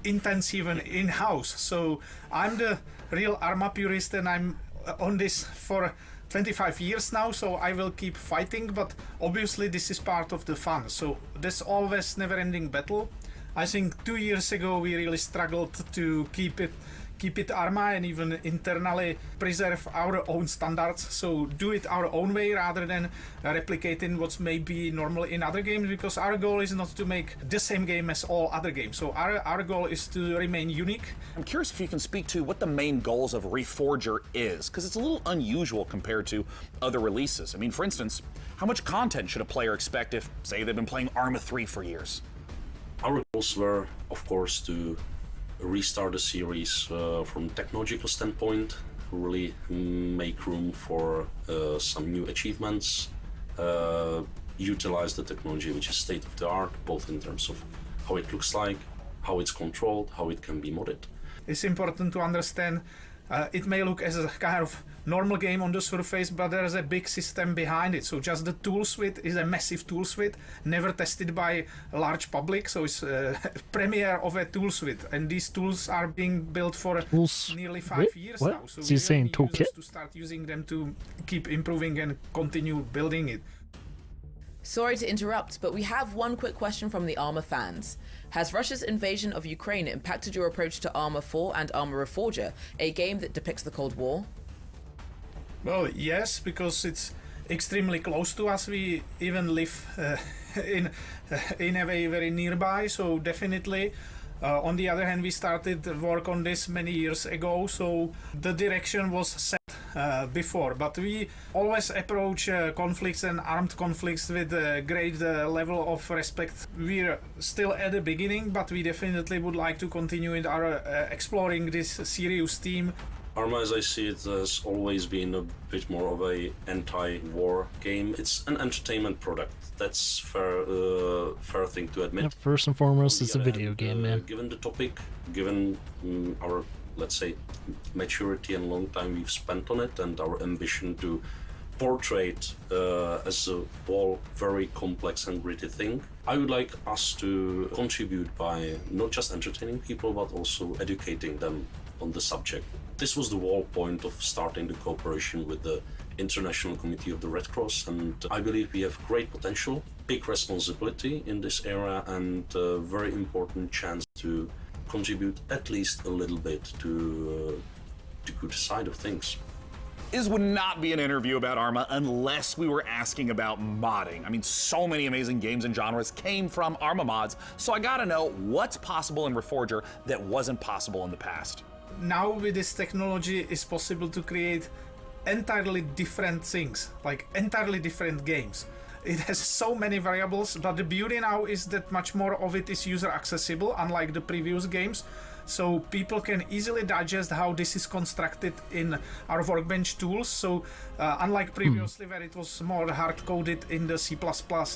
S5: intense even in-house. So I'm the real Arma purist, and I'm on this for 25 years now, so I will keep fighting, but obviously this is part of the fun. So there's always never-ending battle. I think 2 years ago we really struggled to keep it Arma and even internally preserve our own standards, so do it our own way rather than replicating what's maybe normal in other games, because our goal is not to make the same game as all other games. So our goal is to remain unique.
S2: I'm curious if you can speak to what the main goals of Reforger is, because it's a little unusual compared to other releases. I mean, for instance, how much content should a player expect if, say, they've been playing Arma 3 for years?
S23: Our goals were, of course, to restart the series from technological standpoint, really make room for some new achievements, utilize the technology which is state of the art, both in terms of how it looks like, how it's controlled, how it can be modded.
S5: It's important to understand it may look as a kind of normal game on the surface, but there's a big system behind it. So just the tool suite is a massive tool suite, never tested by a large public. So it's a premiere of a tool suite, and these tools are being built for nearly 5 years now. So
S1: is he saying toolkit?
S5: To start using them to keep improving and continue building it.
S17: Sorry to interrupt, but we have one quick question from the Arma fans. Has Russia's invasion of Ukraine impacted your approach to Arma 4 and Arma Reforger, a game that depicts the Cold War?
S5: Well, yes, because it's extremely close to us. We even live in a way very nearby, so definitely. On the other hand, we started work on this many years ago, so the direction was set before. But we always approach conflicts and armed conflicts with a great level of respect. We're still at the beginning, but we definitely would like to continue in our exploring this serious theme.
S23: Arma, as I see it, has always been a bit more of a anti-war game. It's an entertainment product. That's fair thing to admit.
S1: Yeah, first and foremost, it's a video game, man.
S23: Given the topic, given our, let's say, maturity and long time we've spent on it, and our ambition to portray it as a whole very complex and gritty thing, I would like us to contribute by not just entertaining people, but also educating them on the subject. This was the whole point of starting the cooperation with the International Committee of the Red Cross, and I believe we have great potential, big responsibility in this area, and a very important chance to contribute at least a little bit to the good side of things.
S2: This would not be an interview about Arma unless we were asking about modding. I mean, so many amazing games and genres came from Arma mods, so I gotta know what's possible in Reforger that wasn't possible in the past.
S5: Now with this technology, it's possible to create entirely different things, like entirely different games. It has so many variables, but the beauty now is that much more of it is user accessible, unlike the previous games. So people can easily digest how this is constructed in our Workbench tools. So unlike previously where it was more hard-coded in the C++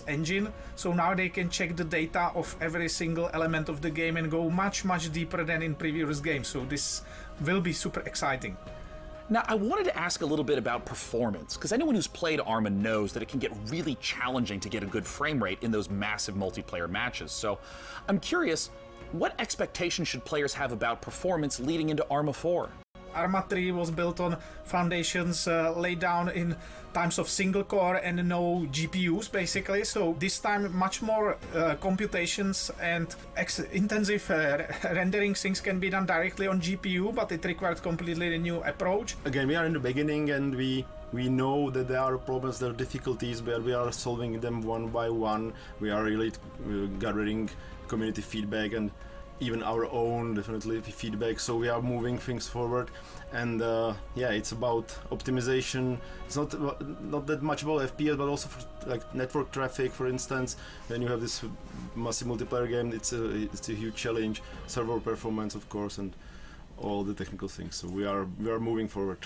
S5: engine, so now they can check the data of every single element of the game and go much, much deeper than in previous games. So this will be super exciting.
S2: Now, I wanted to ask a little bit about performance, because anyone who's played Arma knows that it can get really challenging to get a good frame rate in those massive multiplayer matches. So I'm curious, what expectations should players have about performance leading into Arma 4?
S5: Arma 3 was built on foundations laid down in times of single core and no GPUs, basically. So this time much more computations and intensive rendering things can be done directly on GPU, but it required completely a new approach.
S7: Again, we are in the beginning, and we know that there are problems, there are difficulties, but we are solving them one by one. We are really gathering community feedback, and even our own definitely feedback. So we are moving things forward, and yeah, it's about optimization. It's not that much about FPS, but also for like network traffic, for instance. When you have this massive multiplayer game, it's a huge challenge. Server performance, of course, and all the technical things. So we are moving forward.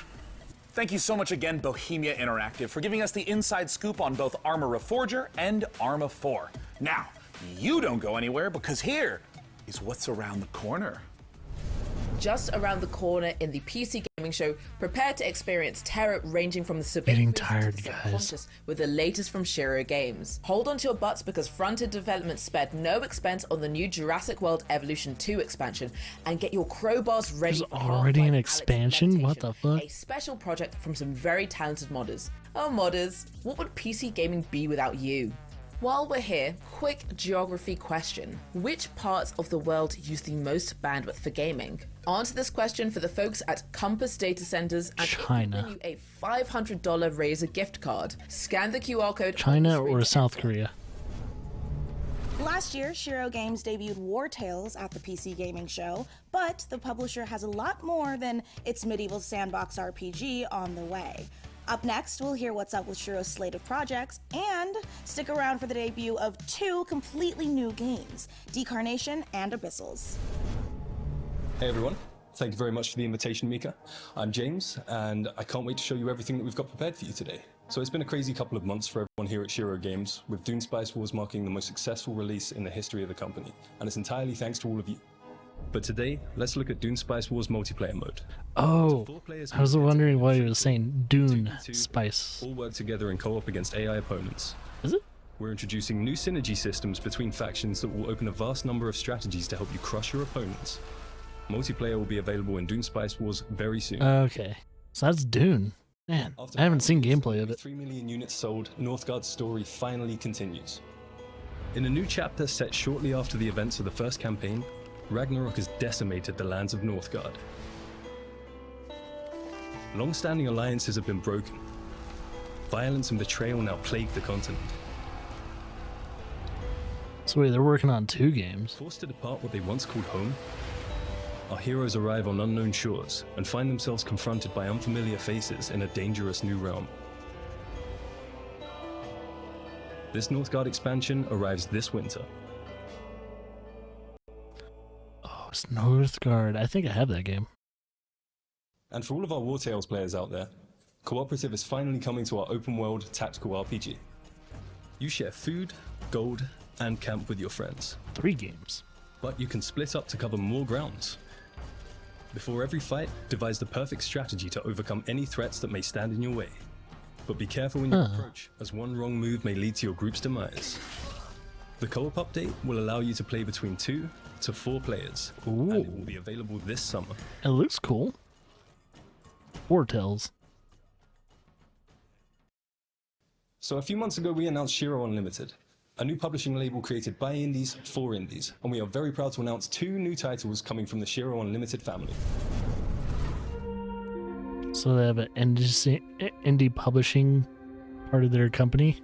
S2: Thank you so much again, Bohemia Interactive, for giving us the inside scoop on both Arma Reforger and Arma 4. Now, you don't go anywhere, because here is what's around the corner.
S17: Just around the corner in the PC Gaming Show, prepare to experience terror ranging from the
S1: Getting
S17: suburban to
S1: tired,
S17: the
S1: guys.
S17: subconscious with the latest from Shiro Games. Hold on to your butts because front-end development spared no expense on the new Jurassic World Evolution 2 expansion, and get your crowbars ready.
S1: There's
S17: for
S1: already an
S17: Half-Life
S1: expansion?
S17: Alyx
S1: What the fuck?
S17: A special project from some very talented modders. Oh, modders, what would PC gaming be without you? While we're here, quick geography question. Which parts of the world use the most bandwidth for gaming? Answer this question for the folks at Compass Data Centers and
S1: China.
S17: you a $500 Razer gift card. Scan the QR code.
S1: China or South Korea?
S3: Last year, Shiro Games debuted War Tales at the PC Gaming Show, but the publisher has a lot more than its medieval sandbox RPG on the way. Up next, we'll hear what's up with Shiro's slate of projects, and stick around for the debut of 2 completely new games, Decarnation and Abyssals.
S6: Hey everyone, thank you very much for the invitation, Mika. I'm James, and I can't wait to show you everything that we've got prepared for you today. So it's been a crazy couple of months for everyone here at Shiro Games, with Dune Spice Wars marking the most successful release in the history of the company, and it's entirely thanks to all of you. But today, let's look at Dune Spice Wars multiplayer mode.
S1: Oh, I was wondering why he was saying Dune
S6: 2v2,
S1: Spice.
S6: All work together in co-op against AI opponents.
S1: Is it?
S6: We're introducing new synergy systems between factions that will open a vast number of strategies to help you crush your opponents. Multiplayer will be available in Dune Spice Wars very soon.
S1: Okay, so that's Dune. Man, I haven't seen gameplay of it.
S6: 3 million units sold, Northgard's story finally continues. In a new chapter set shortly after the events of the first campaign, Ragnarok has decimated the lands of Northgard. Long-standing alliances have been broken. Violence and betrayal now plague the continent.
S1: So wait, they're working on 2 games.
S6: Forced to depart what they once called home, our heroes arrive on unknown shores and find themselves confronted by unfamiliar faces in a dangerous new realm. This Northgard expansion arrives this winter.
S1: Oh, it's Northgard. I think I have that game.
S6: And for all of our War Tales players out there, Cooperative is finally coming to our open world tactical RPG. You share food, gold, and camp with your friends.
S1: 3 games.
S6: But you can split up to cover more grounds. Before every fight, devise the perfect strategy to overcome any threats that may stand in your way. But be careful in your approach, as one wrong move may lead to your group's demise. The co-op update will allow you to play between 2 to 4 players, and it will be available this summer.
S1: It looks cool. War Tales.
S6: So a few months ago we announced Shiro Unlimited, a new publishing label created by indies for indies, and we are very proud to announce 2 new titles coming from the Shiro Unlimited family.
S1: So they have an indie publishing part of their company.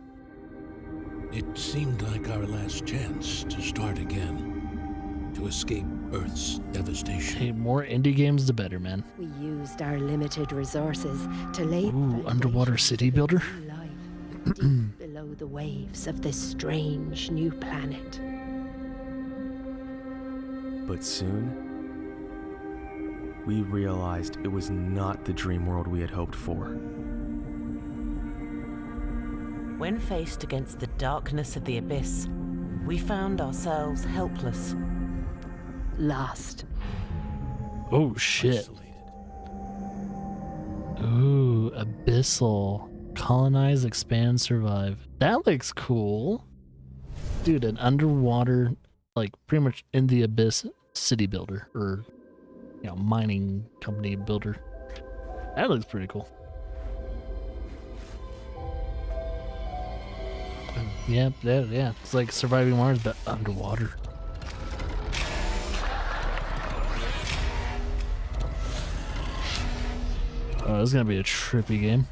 S8: It seemed like our last chance to start again, to escape Earth's devastation.
S1: Hey, more indie games the better, man.
S18: We used our limited resources to lay
S1: Ooh, underwater city builder.
S18: deep below the waves of this strange new planet.
S9: But soon, we realized it was not the dream world we had hoped for.
S24: When faced against the darkness of the abyss, we found ourselves helpless.
S18: Lost.
S1: Oh shit. Ooh, Abyssal. Colonize, expand, survive. That looks cool. Dude, an underwater, like pretty much in the abyss city builder, or, you know, mining company builder. That looks pretty cool. Yeah, yeah. It's like Surviving Mars, but underwater. Oh, this is gonna be a trippy game.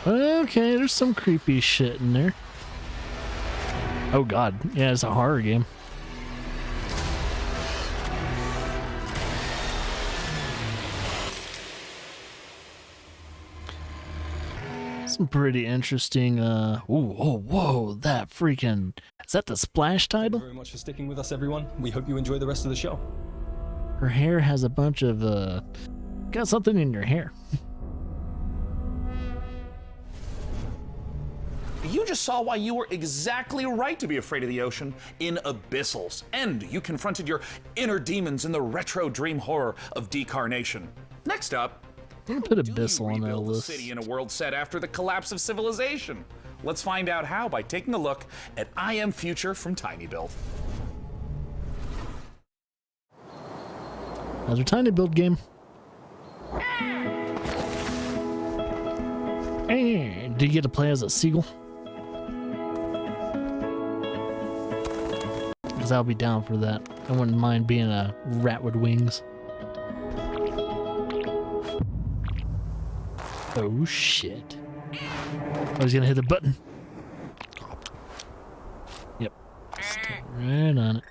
S1: Okay, there's some creepy shit in there. Oh god, yeah, it's a horror game. Some pretty interesting, ooh, oh, whoa, that freaking, is that the Splash title?
S6: Thank you very much for sticking with us, everyone. We hope you enjoy the rest of the show.
S1: Her hair has a bunch of, got something in your hair.
S2: You just saw why you were exactly right to be afraid of the ocean in Abyssals. And you confronted your inner demons in the retro dream horror of Decarnation. Next up,
S1: I'm gonna put Abyssal on that
S2: build a
S1: list.
S2: city in a world set after the collapse of civilization. Let's find out how by taking a look at I Am Future from TinyBuild.
S1: Another TinyBuild game. Hey, did you get to play as a seagull? Because I'll be down for that. I wouldn't mind being a rat with wings. Oh shit. I was gonna hit the button. Yep. Stay right on it.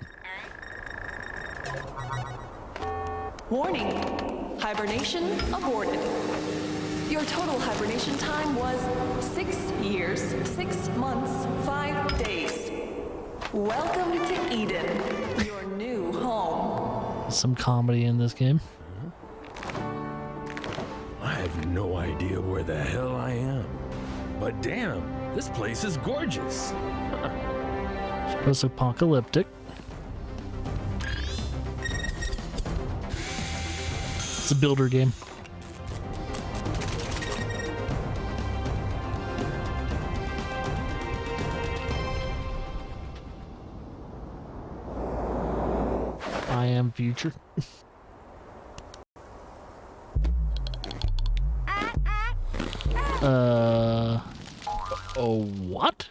S11: Warning, hibernation aborted. Your total hibernation time was 6 years, 6 months, 5 days. Welcome to Eden, your new home.
S1: Some comedy in this game.
S8: I have no idea where the hell I am. But damn, this place is gorgeous.
S1: Post-apocalyptic. It's a builder game. I Am Future. Oh, what?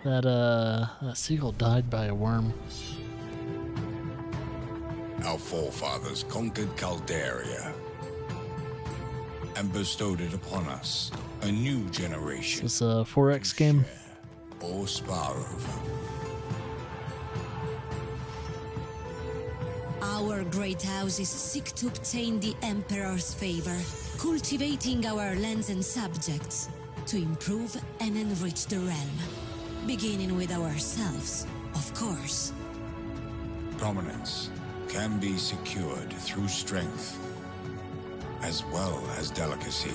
S1: That seagull died by a worm.
S12: Our forefathers conquered Caldaria and bestowed it upon us, a new generation.
S1: Is this a 4X game?
S12: Or spar over.
S13: Our great houses seek to obtain the Emperor's favor, cultivating our lands and subjects to improve and enrich the realm. Beginning with ourselves, of course.
S12: Prominence can be secured through strength, as well as delicacy.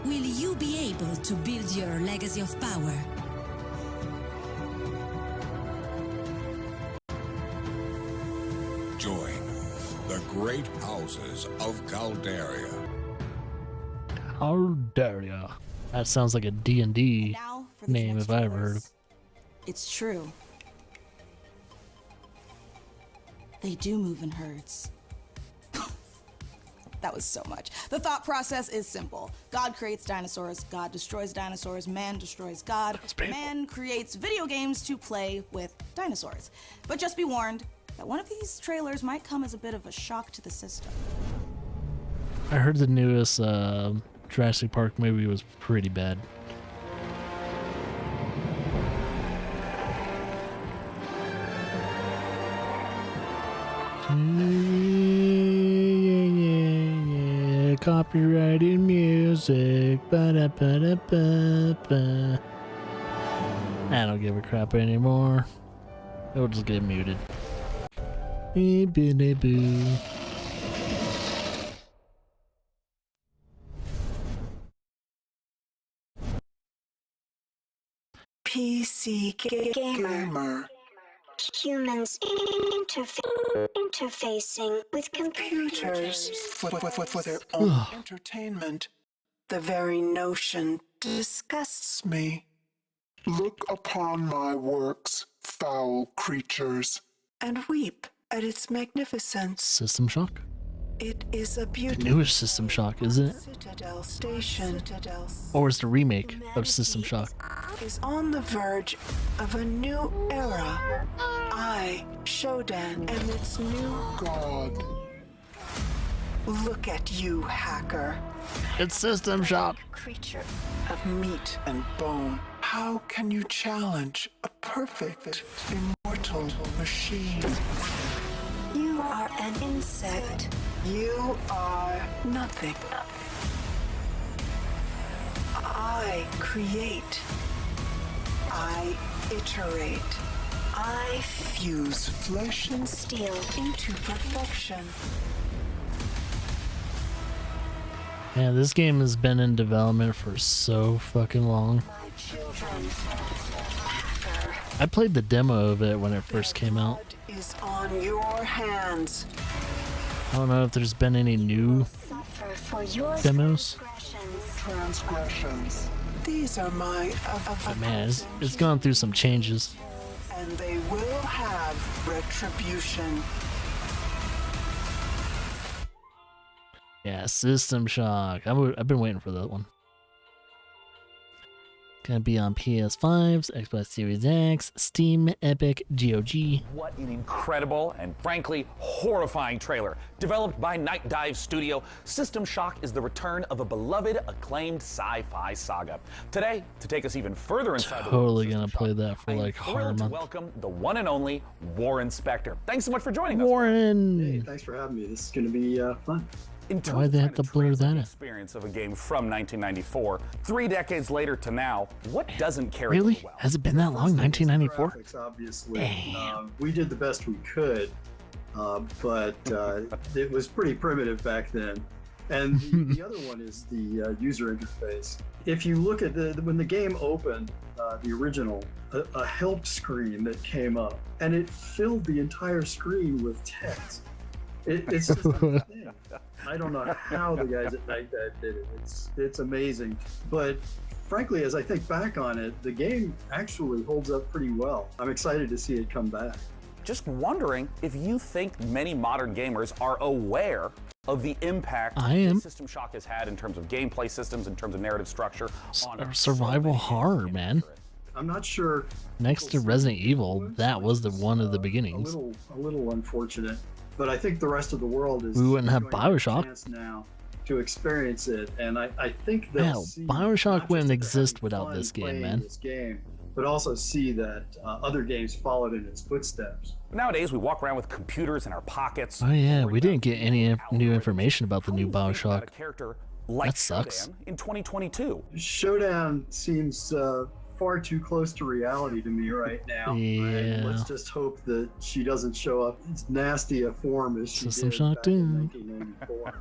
S13: Will you be able to build your legacy of power?
S12: Join the great houses of Caldaria.
S1: Caldaria. That sounds like a D&D
S3: Now, for this
S1: name
S3: next
S1: if I ever heard of.
S3: It's true. They do move in herds. That was so much. The thought process is simple. God creates dinosaurs, God destroys dinosaurs, man destroys God. Man creates video games to play with dinosaurs. But just be warned that one of these trailers might come as a bit of a shock to the system.
S1: I heard the newest Jurassic Park movie was pretty bad. Yeah, copyrighted music. Ba-da-ba-da-ba-ba. I don't give a crap anymore. It'll just get muted. Boo.
S14: PC gamer. Humans interfacing with computers for their own entertainment. The very notion disgusts me.
S25: Look upon my works, foul creatures,
S14: and weep at its magnificence.
S1: System Shock?
S14: It is a
S1: The
S14: beautiful
S1: newest System Shock, isn't it?
S14: Citadel Station.
S1: Or is the remake of System Shock?
S14: Is on the verge of a new era. I, Shodan, am its new god. Look at you, hacker.
S1: It's System Shock.
S14: Creature of meat and bone. How can you challenge a perfect, immortal machine? You are an insect. You are nothing. I create. I iterate. I fuse flesh and steel into perfection.
S1: Man, this game has been in development for so fucking long. I played the demo of it when it first came out.
S14: Is on your hands.
S1: I don't know if there's been any new demos.
S14: Transgressions. These are my
S1: But man, it's gone through some changes.
S14: and they will have retribution.
S1: Yeah, System Shock. I've been waiting for that one. Gonna be on PS5s, Xbox Series X, Steam, Epic, GOG.
S2: What an incredible and frankly horrifying trailer. Developed by Night Dive Studio, System Shock is the return of a beloved, acclaimed sci-fi saga. Today, to take us even further inside the world
S1: Totally gonna play that for like
S2: thrilled
S1: a
S2: to
S1: month.
S2: welcome the one and only Warren Spector. Thanks so much for joining us.
S1: Warren!
S10: Hey, thanks for having me. This is going to be fun.
S2: In terms
S1: Why'd they have to blur that out?
S2: experience of a game from 1994, 3 decades later to now, what doesn't carry
S1: Really?
S2: well?
S1: Has it been that long? 1994?
S10: Graphics, obviously. We did the best we could, but it was pretty primitive back then. And the other one is the user interface. If you look at when the game opened, the original, a help screen that came up, and it filled the entire screen with text. It's just a thing. I don't know how the guys at Night Dive did it. It's amazing. But frankly, as I think back on it, the game actually holds up pretty well. I'm excited to see it come back.
S2: Just wondering if you think many modern gamers are aware of the impact that System Shock has had in terms of gameplay systems, in terms of narrative structure. On
S1: Survival horror, man.
S10: I'm not sure.
S1: Next to Resident Evil, that was the one of the beginnings.
S10: A little unfortunate. But I think the rest of the world is
S1: We wouldn't have
S10: going to a
S1: Bioshock.
S10: chance now to experience it, and I think they'll
S1: Hell,
S10: see
S1: Bioshock wouldn't exist without
S10: fun
S1: this game,
S10: playing
S1: man.
S10: this game, but also see that other games followed in its footsteps.
S2: Nowadays, we walk around with computers in our pockets.
S1: Oh yeah, we didn't get any new information about the new Bioshock.
S2: A character like
S1: That sucks.
S2: Shodan in 2022.
S10: Showdown seems far too close to reality to me right now.
S1: Yeah.
S10: And let's just hope that she doesn't show up as nasty a form as she
S1: System
S10: did
S1: Shock
S10: back in
S1: 2.
S10: 1994.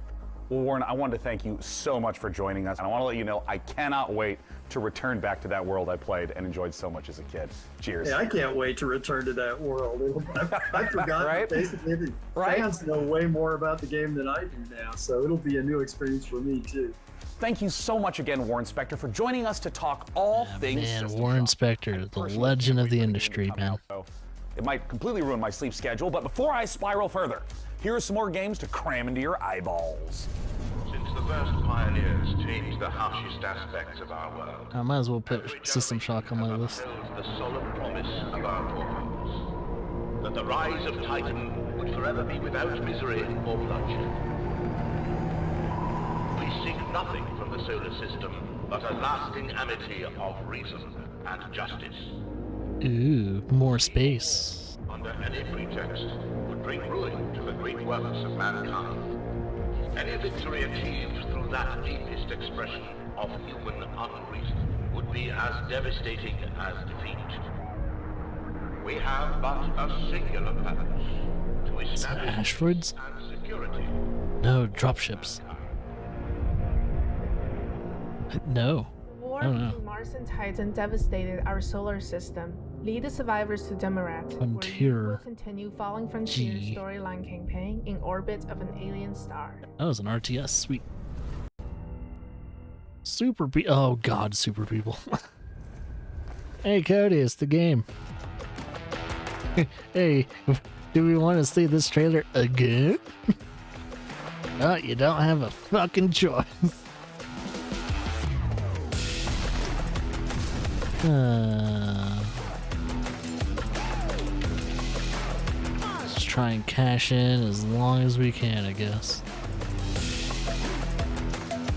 S2: Well, Warren, I wanted to thank you so much for joining us. And I want to let you know I cannot wait to return back to that world I played and enjoyed so much as a kid. Cheers.
S10: Yeah, I can't wait to return to that world. I forgot
S2: Right?
S10: basically the fans know way more about the game than I do now, so it'll be a new experience for me too.
S2: Thank you so much again, Warren Spector, for joining us to talk all things
S1: Man,
S2: System
S1: Warren
S2: Shock.
S1: Spector, the legend of the industry, man.
S2: So it might completely ruin my sleep schedule, but before I spiral further, here are some more games to cram into your eyeballs.
S15: Since the first pioneers changed the harshest aspects of our world,
S1: I might as well put System Shock on my list.
S15: the solemn promise of our forefathers that the rise of Titan would forever be without misery or bloodshed. We seek nothing from the solar system but a lasting amity of reason and justice.
S1: Ooh, more space.
S15: Under any pretext would bring ruin to the great works of mankind. Any victory achieved through that deepest expression of human unreason would be as devastating as defeat. We have but a singular purpose: to establish
S1: Asteroids?
S15: and security.
S1: No, dropships. No.
S16: War
S1: I don't know.
S16: between Mars and Titan devastated our solar system. Lead the survivors to Demaret, where you
S1: Frontier
S16: will continue Falling Frontier
S1: G.
S16: storyline campaign in orbit of an alien star.
S1: That was an RTS. Sweet. Oh god, super people. Hey Cody, it's the game. Hey, do we want to see this trailer again? Oh, you don't have a fucking choice. Let's try and cash in as long as we can, I guess.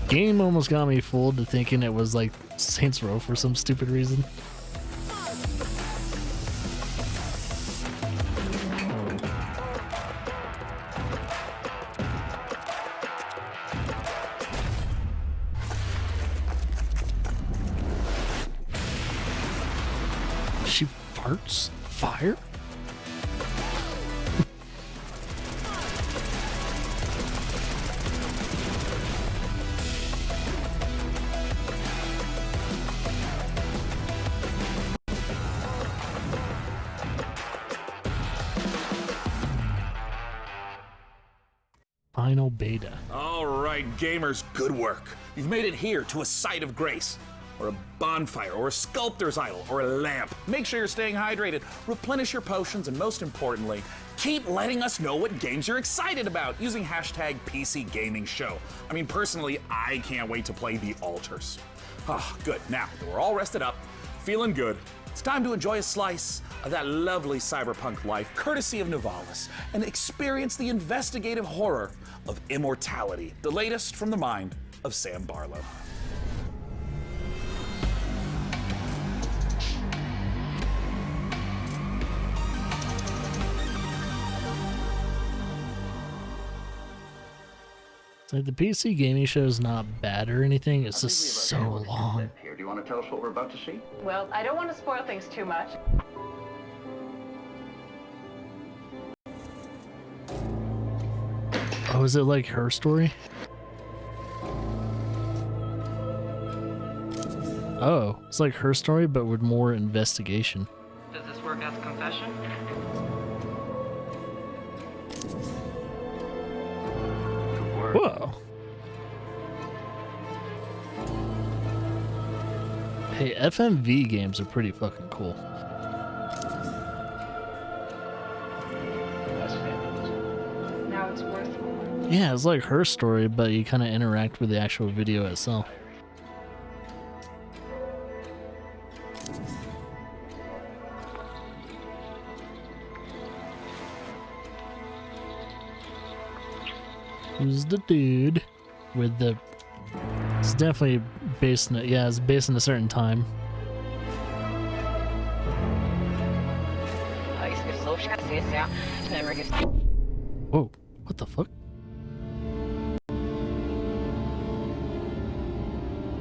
S1: Game almost got me fooled to thinking it was like Saints Row for some stupid reason. She farts fire? Final beta.
S2: All right, gamers, good work. You've made it here to a site of grace, or a bonfire, or a sculptor's idol, or a lamp. Make sure you're staying hydrated, replenish your potions, and most importantly, keep letting us know what games you're excited about using hashtag PCGamingShow. I mean, personally, I can't wait to play The Altars. Ah, good. Now that we're all rested up, feeling good, it's time to enjoy a slice of that lovely cyberpunk life, courtesy of Nivalis, and experience the investigative horror of Immortality, the latest from the mind of Sam Barlow.
S1: It's like the PC gaming show is not bad or anything, it's just so long.
S4: Here, do you want to tell us what we're about to see?
S19: Well, I don't want to spoil things too much.
S1: Oh, is it like Her Story? Oh, it's like Her Story, but with more investigation.
S19: Does this work as a confession?
S1: Whoa. Hey, FMV games are pretty fucking cool.
S19: Now it's worth more.
S1: Yeah, it's like Her Story, but you kind of interact with the actual video itself. Who's the dude with the... It's definitely based in... Yeah, it's based in a certain time. Whoa, what the fuck?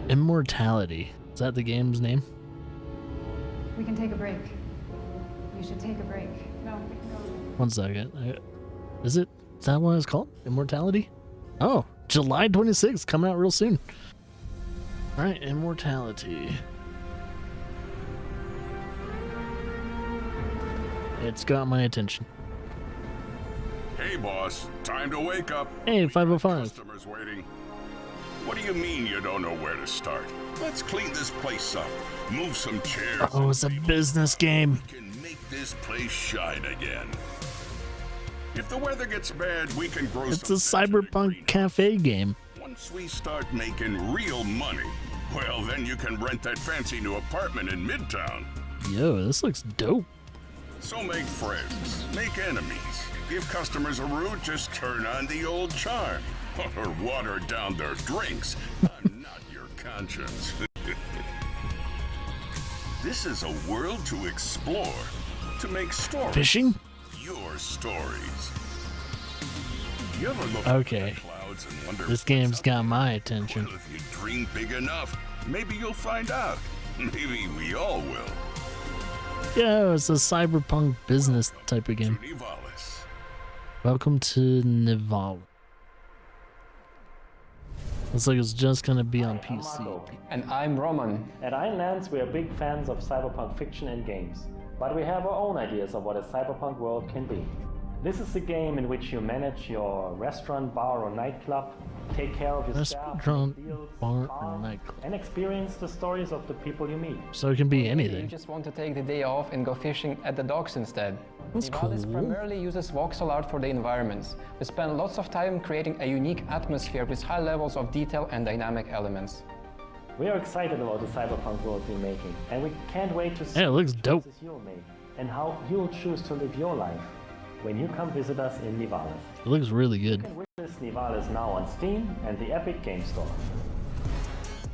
S1: Immortality. Is that the game's name?
S20: We can take a break. You should take a break. No, we can go.
S1: 1 second. Is it? Is that what it's called? Immortality? Oh, July 26th, coming out real soon. Alright, Immortality. It's got my attention.
S12: Hey, boss. Time to wake up.
S1: Hey, 505.
S12: Customers waiting. What do you mean you don't know where to start? Let's clean this place up. Move some chairs.
S1: Oh, it's a business game.
S12: We can make this place shine again. If the weather gets bad, we can grow
S1: It's a cyberpunk cafe game.
S12: Once we start making real money, well, then you can rent that fancy new apartment in Midtown.
S1: Yo, this looks dope.
S12: So make friends, make enemies, give customers a route, just turn on the old charm, or water down their drinks. I'm not your conscience. This is a world to explore, to make stories.
S1: Fishing?
S12: Your stories. You ever look
S1: Okay.
S12: at the clouds and wonder
S1: This game's got my attention.
S12: well, if you dream big enough, maybe you'll find out. Maybe we all will.
S1: Yeah, it's a cyberpunk business type of game.
S12: Nivalis.
S1: Welcome to Nivalis. Looks like it's just gonna be on PC.
S21: And I'm Roman.
S22: At Ironlands, we are big fans of cyberpunk fiction and games, but we have our own ideas of what a cyberpunk world can be.
S5: This is a game in which you manage your restaurant, bar, or nightclub, take care of your staff,
S1: Restaurant,
S5: deals,
S1: bar,
S5: farm,
S1: or nightclub.
S5: and experience the stories of the people you meet.
S1: So it can be
S7: You
S1: anything.
S7: just want to take the day off and go fishing at the docks instead.
S1: That's
S7: Nivalis
S1: cool.
S7: primarily uses voxel art for the environments. We spend lots of time creating a unique atmosphere with high levels of detail and dynamic elements.
S5: We are excited about the cyberpunk world we're making, and we can't wait to see
S1: Yeah, it looks
S5: the
S1: dope.
S5: choices you'll make and how you'll choose to live your life when you come visit us in Nivalis.
S1: It looks really good.
S5: You can witness Nivalis now on Steam and the Epic Game Store.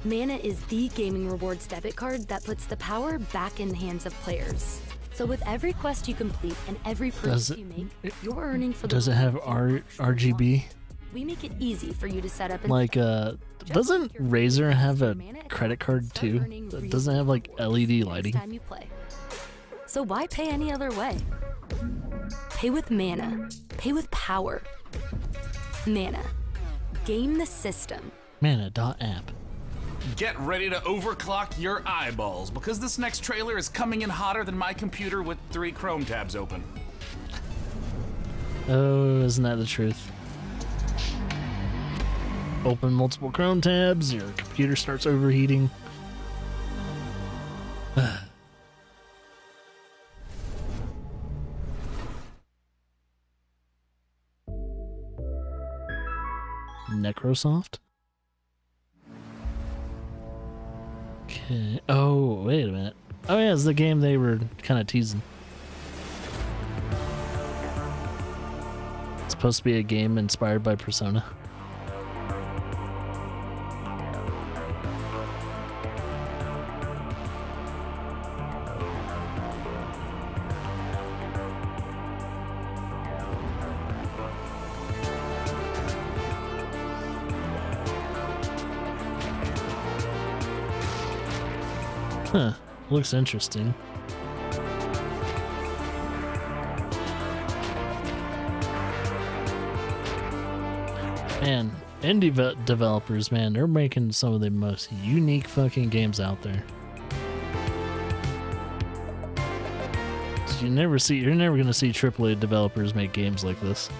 S21: Mana is the gaming rewards debit card that puts the power back in the hands of players. So with every quest you complete and every purchase you make, you're earning for the
S1: Does it have RGB?
S21: We make it easy for you to set up and
S1: Like, doesn't Razer have a credit card too? That doesn't have like LED lighting.
S21: time you play. So why pay any other way? Pay with Mana. Pay with power. Mana. Game the system.
S1: Mana.app.
S2: Get ready to overclock your eyeballs because this next trailer is coming in hotter than my computer with 3 Chrome tabs open.
S1: Oh, isn't that the truth? Open multiple Chrome tabs, your computer starts overheating. Necrosoft? Okay. Oh, wait a minute. Oh yeah, it's the game they were kind of teasing. It's supposed to be a game inspired by Persona. Huh, looks interesting. Man, indie developers, man, they're making some of the most unique fucking games out there. So you're never gonna see AAA developers make games like this.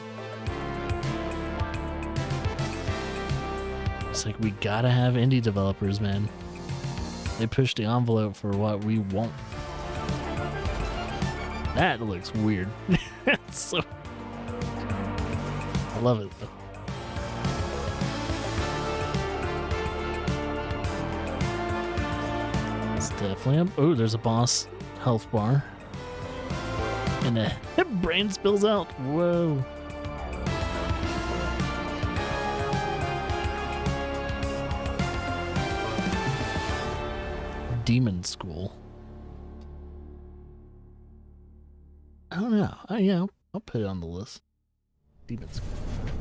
S1: It's like, we gotta have indie developers, man. They push the envelope for what we want. That looks weird. So, I love it though. It's definitely oh, there's a boss health bar. And the brain spills out. Whoa. Demon School. I don't know. Yeah, I'll put it on the list. Demon School.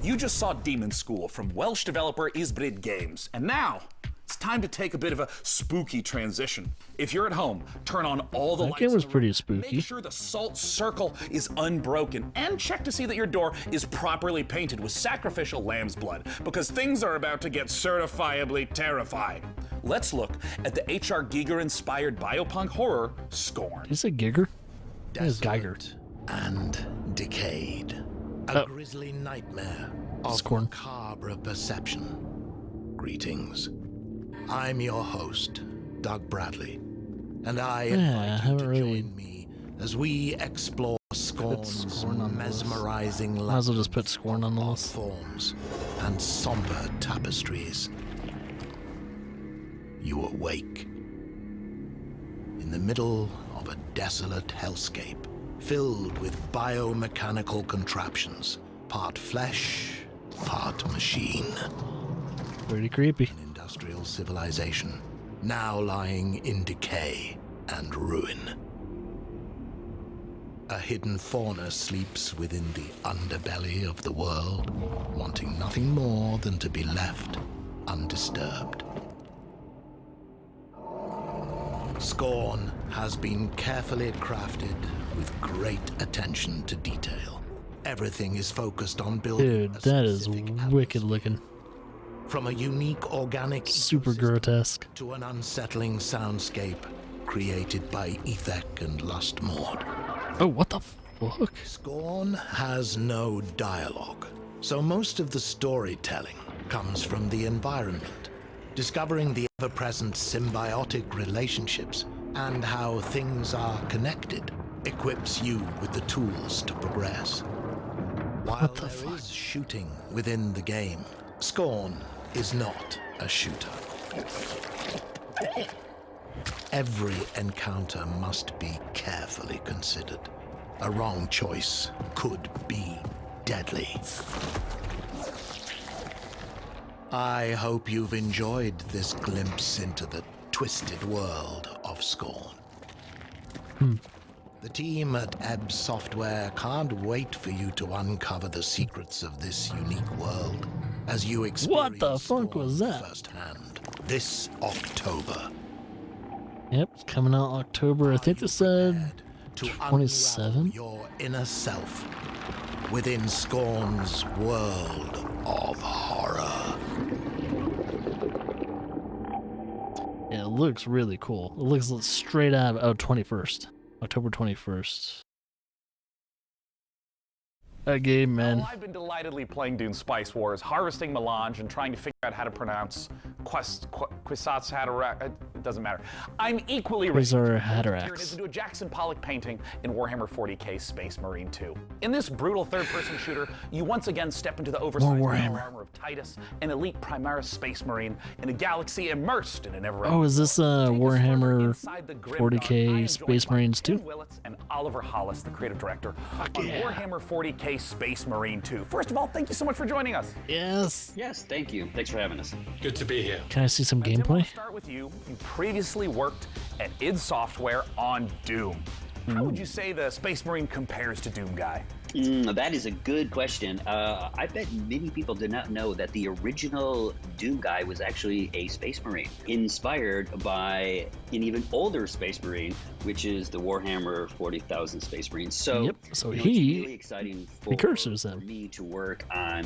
S2: You just saw Demon School from Welsh developer Ysbryd Games, and now it's time to take a bit of a spooky transition. If you're at home, turn on all the lights.
S1: That game was
S2: in the
S1: pretty
S2: room,
S1: spooky.
S2: Make sure the salt circle is unbroken, and check to see that your door is properly painted with sacrificial lamb's blood, because things are about to get certifiably terrifying. Let's look at the H.R. Giger-inspired biopunk horror, Scorn.
S1: Did you say Giger? It's Geiger.
S8: And decayed. A grisly nightmare of
S1: Scorn.
S8: macabre perception. Greetings. I'm your host, Doug Bradley, and I invite you to join me as we explore Scorn's mesmerizing
S1: Might as well just put Scorn on the list.
S8: forms and somber tapestries. You awake in the middle of a desolate hellscape filled with biomechanical contraptions, part flesh, part machine.
S1: Pretty creepy.
S8: An industrial civilization now lying in decay and ruin. A hidden fauna sleeps within the underbelly of the world, wanting nothing more than to be left undisturbed. Scorn has been carefully crafted with great attention to detail. Everything is focused on building.
S1: Dude, that is wicked looking.
S8: From a unique organic
S1: super grotesque
S8: to an unsettling soundscape created by Ethek and Lustmord.
S1: Oh, what the book?
S8: Scorn has no dialogue, so most of the storytelling comes from the environment, discovering the ever-present symbiotic relationships and how things are connected equips you with the tools to progress. While there is shooting within the game, Scorn is not a shooter. Every encounter must be carefully considered. A wrong choice could be deadly. I hope you've enjoyed this glimpse into the twisted world of Scorn. The team at Ebb Software can't wait for you to uncover the secrets of this unique world as you experience
S1: What the fuck was that?
S8: firsthand this October.
S1: Yep, it's coming out October. I think they said 27.
S8: Your inner self within Scorn's world of horror.
S1: Yeah, it looks really cool. It looks straight out of 21st. October 21st. That game, man.
S2: Well, I've been delightedly playing Dune Spice Wars, harvesting melange, and trying to figure out how to pronounce Kwisatz Haderach. It doesn't matter. I'm equally ready to turn Tyranids into a Jackson Pollock painting in Warhammer 40k Space Marine 2. In this brutal third-person shooter, you once again step into the oversized metal armor of Titus, an elite Primaris Space Marine in a galaxy immersed in an ever-ending
S1: Oh, is this Warhammer 40k Space Marines 2?
S2: Willits and Oliver Hollis, the creative director, on Warhammer 40k Space Marine 2. First of all, thank you so much for joining us.
S1: Yes.
S9: Yes, thank you. Thanks for having us.
S17: Good to be here.
S1: Can I see some
S2: Tim,
S1: gameplay?
S2: I'll start with you. You previously worked at id Software on Doom. How would you say the Space Marine compares to Doom Guy?
S9: That is a good question. I bet many people did not know that the original Doom Guy was actually a Space Marine, inspired by an even older Space Marine, which is the Warhammer 40,000 Space Marines. So,
S1: so
S9: it's
S1: he
S9: really exciting for me to work on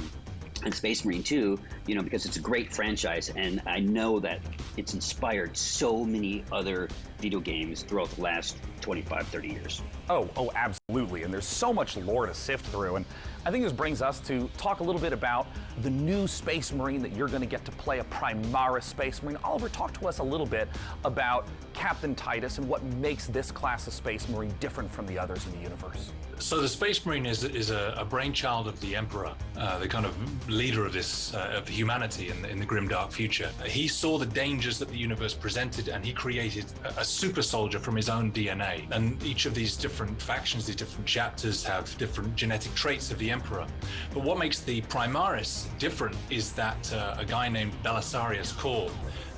S9: Space Marine 2, because it's a great franchise, and I know that it's inspired so many other video games throughout the last 25, 30 years.
S2: Oh, absolutely. And there's so much lore to sift through. And I think this brings us to talk a little bit about the new Space Marine that you're going to get to play, a Primaris Space Marine. Oliver, talk to us a little bit about Captain Titus and what makes this class of Space Marine different from the others in the universe.
S17: So the Space Marine is a brainchild of the Emperor, the kind of leader of this of humanity in the grimdark future. He saw the dangers that the universe presented, and he created a super soldier from his own DNA. And each of these different factions, these different chapters, have different genetic traits of the Emperor. But what makes the Primaris different is that a guy named Belisarius Cawl,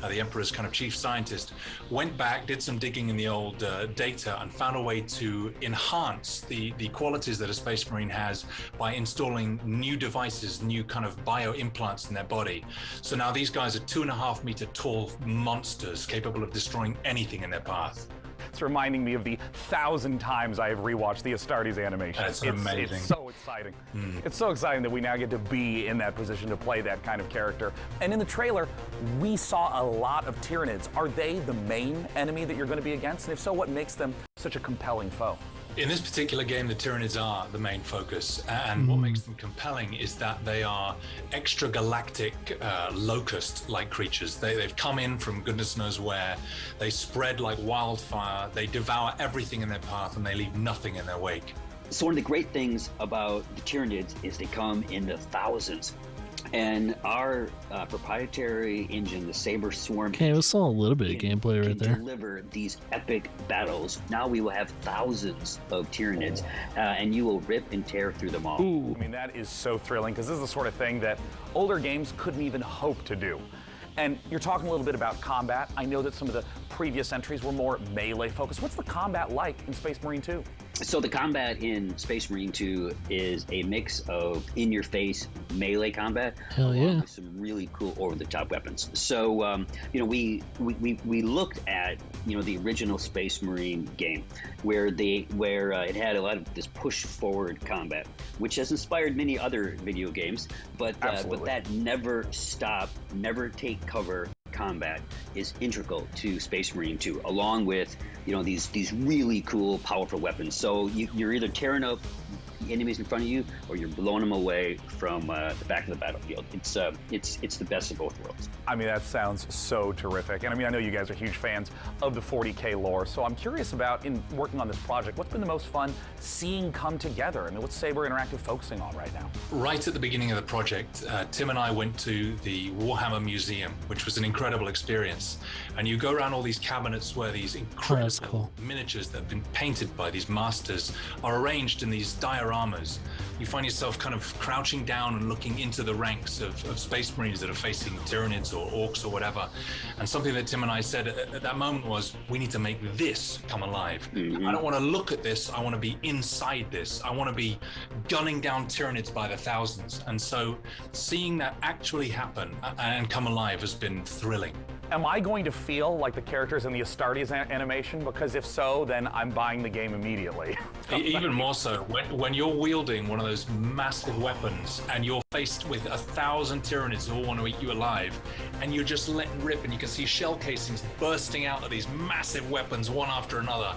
S17: the Emperor's kind of chief scientist, went back, did some digging in the old data, and found a way to enhance the qualities that a Space Marine has by installing new devices, new kind of bio implants in their body. So now these guys are 2.5 meter tall monsters capable of destroying anything in their path.
S2: It's reminding me of the 1,000 times I have rewatched the Astartes animation.
S17: That's amazing.
S2: It's so exciting. It's so exciting that we now get to be in that position to play that kind of character. And in the trailer, we saw a lot of Tyranids. Are they the main enemy that you're going to be against? And if so, what makes them such a compelling foe?
S17: In this particular game, the Tyranids are the main focus, and what makes them compelling is that they are extragalactic locust-like creatures. They've come in from goodness knows where. They spread like wildfire. They devour everything in their path, and they leave nothing in their wake.
S9: So one of the great things about the Tyranids is they come in the thousands. And our proprietary engine, the Saber Swarm,
S1: Okay, we saw a little bit of gameplay right there.
S9: deliver these epic battles. Now we will have thousands of Tyranids, and you will rip and tear through them all.
S2: Ooh. I mean, that is so thrilling, because this is the sort of thing that older games couldn't even hope to do. And you're talking a little bit about combat. I know that some of the previous entries were more melee focused. What's the combat like in Space Marine 2?
S9: So the combat in Space Marine 2 is a mix of in-your-face melee combat, along with some really cool over-the-top weapons. So we looked at the original Space Marine game, where it had a lot of this push-forward combat, which has inspired many other video games, but that never stop, never take cover combat is integral to Space Marine 2, along with, you know, these really cool, powerful weapons. So you're either tearing up enemies in front of you, or you're blowing them away from the back of the battlefield. It's the best of both worlds.
S2: I mean, that sounds so terrific. And I mean, I know you guys are huge fans of the 40K lore, so I'm curious about, in working on this project, what's been the most fun seeing come together? I mean, what's Saber Interactive focusing on right now?
S17: Right at the beginning of the project, Tim and I went to the Warhammer Museum, which was an incredible experience. And you go around all these cabinets where these incredible miniatures that have been painted by these masters are arranged in these dioramas. You find yourself kind of crouching down and looking into the ranks of Space Marines that are facing Tyranids or Orcs or whatever. And something that Tim and I said at that moment was, we need to make this come alive. I don't want to look at this. I want to be inside this. I want to be gunning down Tyranids by the thousands. And so seeing that actually happen and come alive has been thrilling.
S2: Am I going to feel like the characters in the Astartes animation? Because if so, then I'm buying the game immediately.
S17: Even more so, when you're wielding one of those massive weapons and you're faced with 1,000 Tyranids who all want to eat you alive, and you're just letting rip, and you can see shell casings bursting out of these massive weapons one after another.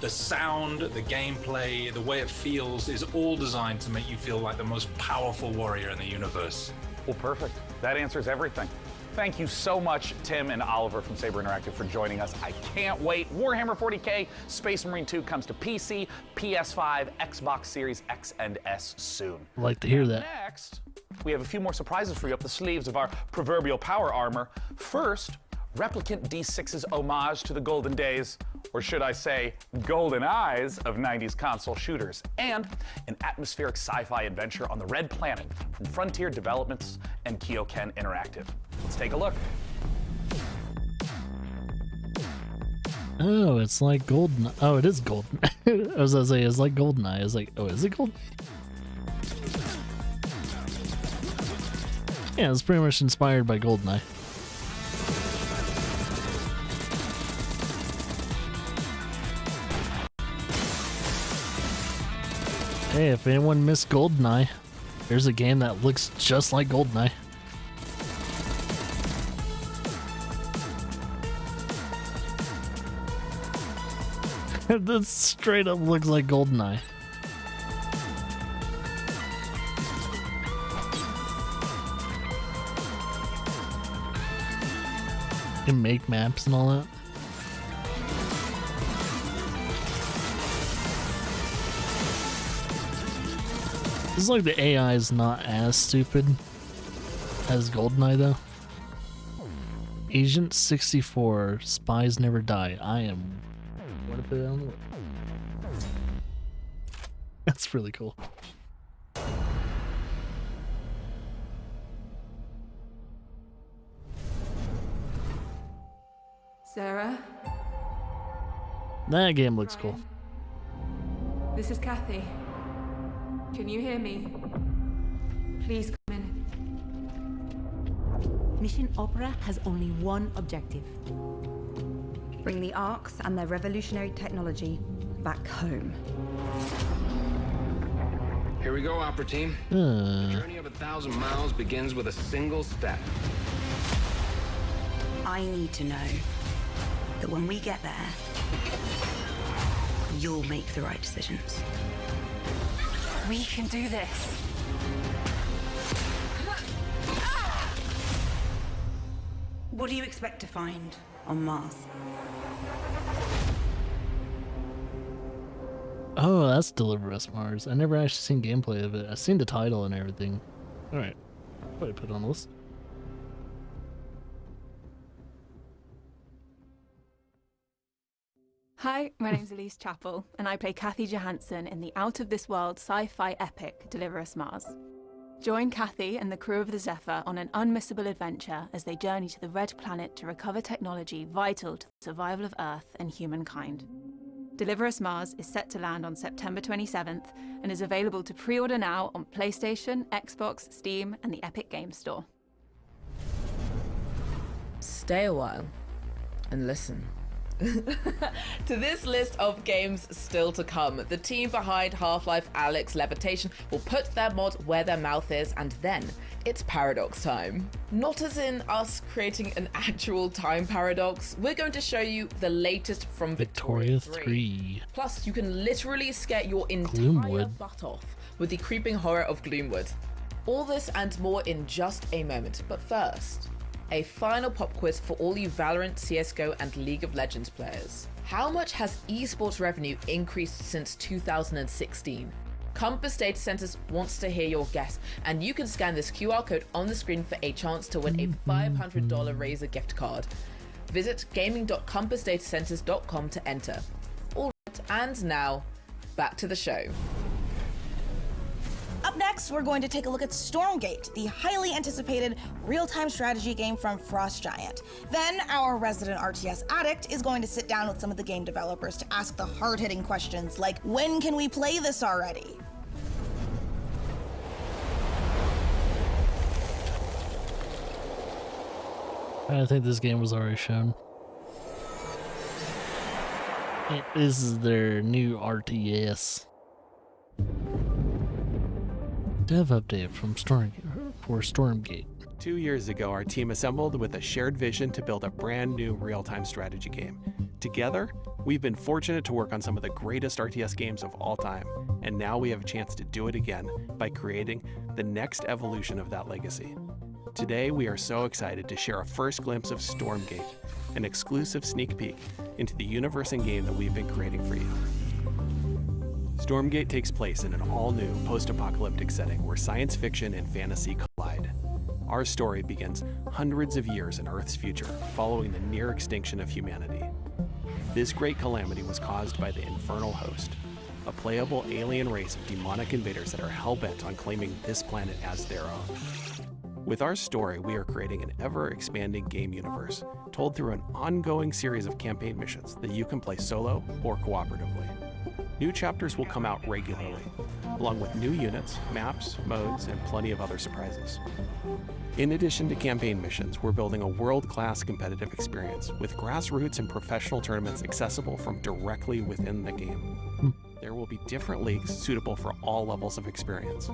S17: The sound, the gameplay, the way it feels is all designed to make you feel like the most powerful warrior in the universe.
S2: Well, perfect. That answers everything. Thank you so much, Tim and Oliver from Saber Interactive, for joining us. I can't wait. Warhammer 40K Space Marine 2 comes to PC, PS5, Xbox Series X and S soon.
S1: I'd like to hear that.
S2: Next, we have a few more surprises for you up the sleeves of our proverbial power armor. First, Replicant D6's homage to the golden days, or should I say, golden eyes of 90s console shooters, and an atmospheric sci-fi adventure on the Red Planet from Frontier Developments and Kyoken Interactive. Let's take a look.
S1: Oh, it's like Golden. Oh, it is Golden. I was gonna say it's like GoldenEye. I was like, oh, is it Golden? Yeah, it's pretty much inspired by GoldenEye. Hey, if anyone missed GoldenEye, there's a game that looks just like GoldenEye. That straight up looks like GoldenEye. You can make maps and all that. It's like the AI is not as stupid as GoldenEye though. Agent 64, Spies Never Die. I am... want to put it on the list. That's really cool.
S19: Sarah?
S1: That game looks cool.
S19: This is Kathy. Can you hear me? Please come in.
S6: Mission Opera has only one objective.
S18: Bring the Arks and their revolutionary technology back home.
S15: Here we go, Opera Team. The journey of 1,000 miles begins with a single step.
S18: I need to know that when we get there, you'll make the right decisions.
S6: We can do this.
S18: What do you expect to find on Mars?
S1: Oh, that's Deliver Us Mars. I never actually seen gameplay of it. I've seen the title and everything. Alright. Probably put it on the list.
S22: Hi, my name's Elise Chappell, and I play Kathy Johansson in the out-of-this-world sci-fi epic Deliver Us Mars. Join Kathy and the crew of the Zephyr on an unmissable adventure as they journey to the Red Planet to recover technology vital to the survival of Earth and humankind. Deliver Us Mars is set to land on September 27th and is available to pre-order now on PlayStation, Xbox, Steam, and the Epic Games Store.
S23: Stay a while and listen.
S3: To this list of games still to come, the team behind Half-Life Alyx Levitation will put their mod where their mouth is, and then it's paradox time. Not as in us creating an actual time paradox, we're going to show you the latest from Victoria 3. Plus, you can literally scare your entire butt off with the creeping horror of Gloomwood. All this and more in just a moment, but first, a final pop quiz for all you Valorant, CSGO, and League of Legends players. How much has esports revenue increased since 2016? Compass Data Centers wants to hear your guess, and you can scan this QR code on the screen for a chance to win a $500 Razer gift card. Visit gaming.compassdatacenters.com to enter. Alright, and now, back to the show.
S11: Up next, we're going to take a look at Stormgate, the highly anticipated real-time strategy game from Frost Giant. Then, our resident RTS addict is going to sit down with some of the game developers to ask the hard-hitting questions like, when can we play this already?
S1: I think this game was already shown. This is their new RTS. Dev update from Stormgate.
S13: 2 years ago, our team assembled with a shared vision to build a brand new real-time strategy game. Together, we've been fortunate to work on some of the greatest RTS games of all time, and now we have a chance to do it again by creating the next evolution of that legacy. Today, we are so excited to share a first glimpse of Stormgate, an exclusive sneak peek into the universe and game that we've been creating for you. Stormgate takes place in an all-new post-apocalyptic setting where science fiction and fantasy collide. Our story begins hundreds of years in Earth's future, following the near extinction of humanity. This great calamity was caused by the Infernal Host, a playable alien race of demonic invaders that are hell-bent on claiming this planet as their own. With our story, we are creating an ever-expanding game universe, told through an ongoing series of campaign missions that you can play solo or cooperatively. New chapters will come out regularly, along with new units, maps, modes, and plenty of other surprises. In addition to campaign missions, we're building a world-class competitive experience with grassroots and professional tournaments accessible from directly within the game. There will be different leagues suitable for all levels of experience.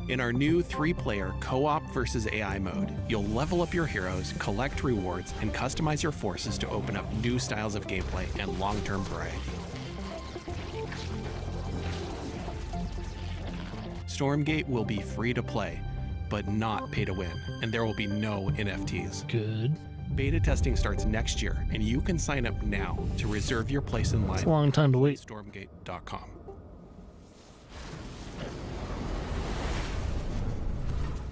S13: In our new 3-player co-op versus AI mode, you'll level up your heroes, collect rewards, and customize your forces to open up new styles of gameplay and long-term variety. Stormgate will be free to play, but not pay to win, and there will be no NFTs.
S1: Good.
S13: Beta testing starts next year, and you can sign up now to reserve your place in line.
S1: It's a long time to wait.
S13: Stormgate.com.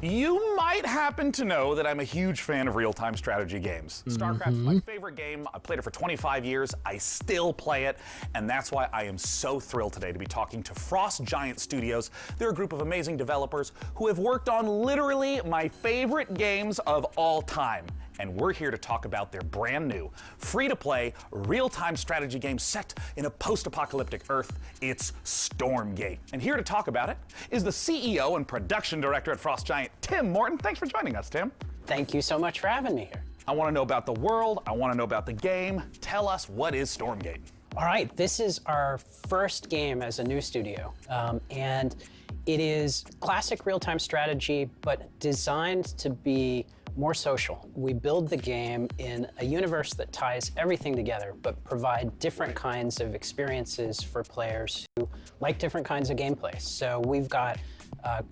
S2: You might happen to know that I'm a huge fan of real-time strategy games. StarCraft is my favorite game. I played it for 25 years. I still play it, and that's why I am so thrilled today to be talking to Frost Giant Studios. They're a group of amazing developers who have worked on literally my favorite games of all time. And we're here to talk about their brand new, free-to-play, real-time strategy game set in a post-apocalyptic Earth. It's Stormgate. And here to talk about it is the CEO and production director at Frost Giant, Tim Morton. Thanks for joining us, Tim.
S23: Thank you so much for having me here.
S2: I want to know about the world. I want to know about the game. Tell us, what is Stormgate?
S23: All right, this is our first game as a new studio. And it is classic real-time strategy, but designed to be more social. We build the game in a universe that ties everything together, but provide different kinds of experiences for players who like different kinds of gameplay. So we've got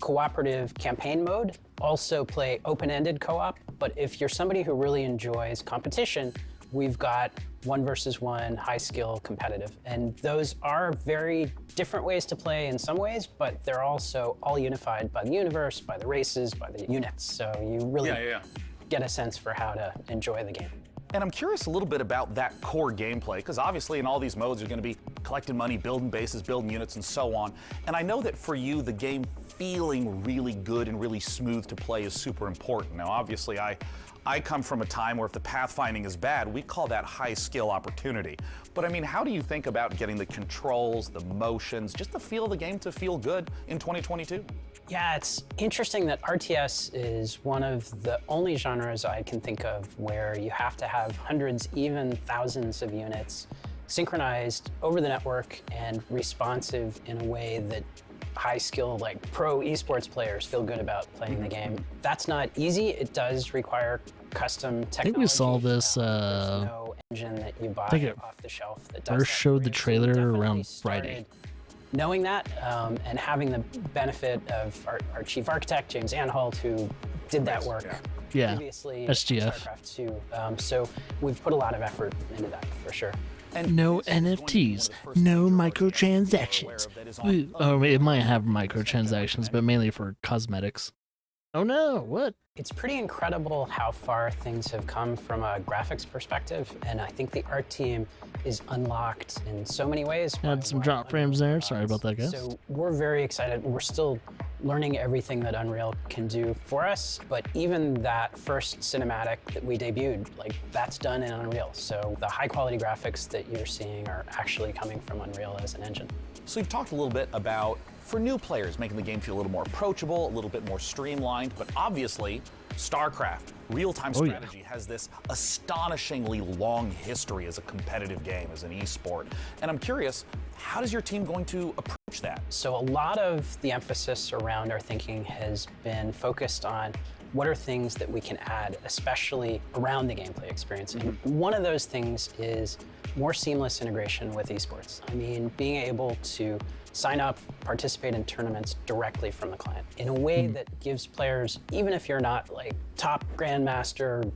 S23: cooperative campaign mode, also play open-ended co-op, but if you're somebody who really enjoys competition, we've got 1 versus 1, high skill, competitive. And those are very different ways to play in some ways, but they're also all unified by the universe, by the races, by the units. So you really get a sense for how to enjoy the game.
S2: And I'm curious a little bit about that core gameplay, because obviously in all these modes you're going to be collecting money, building bases, building units, and so on. And I know that for you, the game feeling really good and really smooth to play is super important. Now, obviously, I come from a time where if the pathfinding is bad, we call that high skill opportunity. But I mean, how do you think about getting the controls, the motions, just the feel of the game to feel good in 2022?
S23: Yeah, it's interesting that RTS is one of the only genres I can think of where you have to have hundreds, even thousands of units synchronized over the network and responsive in a way that high skill, like pro esports players feel good about playing the game. That's not easy. It does require custom technology.
S1: I think we saw this,
S23: there's no engine that you buy off the shelf that does
S1: first
S23: that
S1: showed
S23: for
S1: the
S23: you. So we
S1: trailer
S23: definitely
S1: around
S23: started
S1: Friday.
S23: Knowing that and having the benefit of our chief architect, James Anhalt, who did that work previously at
S1: SGF.
S23: StarCraft 2. So we've put a lot of effort into that for sure.
S1: And no NFTs, no microtransactions. Oh, it might have microtransactions, but mainly for cosmetics. Oh no, what?
S23: It's pretty incredible how far things have come from a graphics perspective, and I think the art team is unlocked in so many ways.
S1: Had some drop frames there. Sorry about that, guys.
S23: So we're very excited. We're still learning everything that Unreal can do for us, but even that first cinematic that we debuted, like that's done in Unreal. So the high quality graphics that you're seeing are actually coming from Unreal as an engine.
S2: So you've talked a little bit about, for new players, making the game feel a little more approachable, a little bit more streamlined, but obviously, StarCraft, real-time strategy, has this astonishingly long history as a competitive game, as an esport. And I'm curious, how is your team going to approach that?
S23: So a lot of the emphasis around our thinking has been focused on what are things that we can add, especially around the gameplay experience. And one of those things is more seamless integration with esports. I mean, being able to sign up, participate in tournaments directly from the client in a way that gives players, even if you're not like top grandmaster,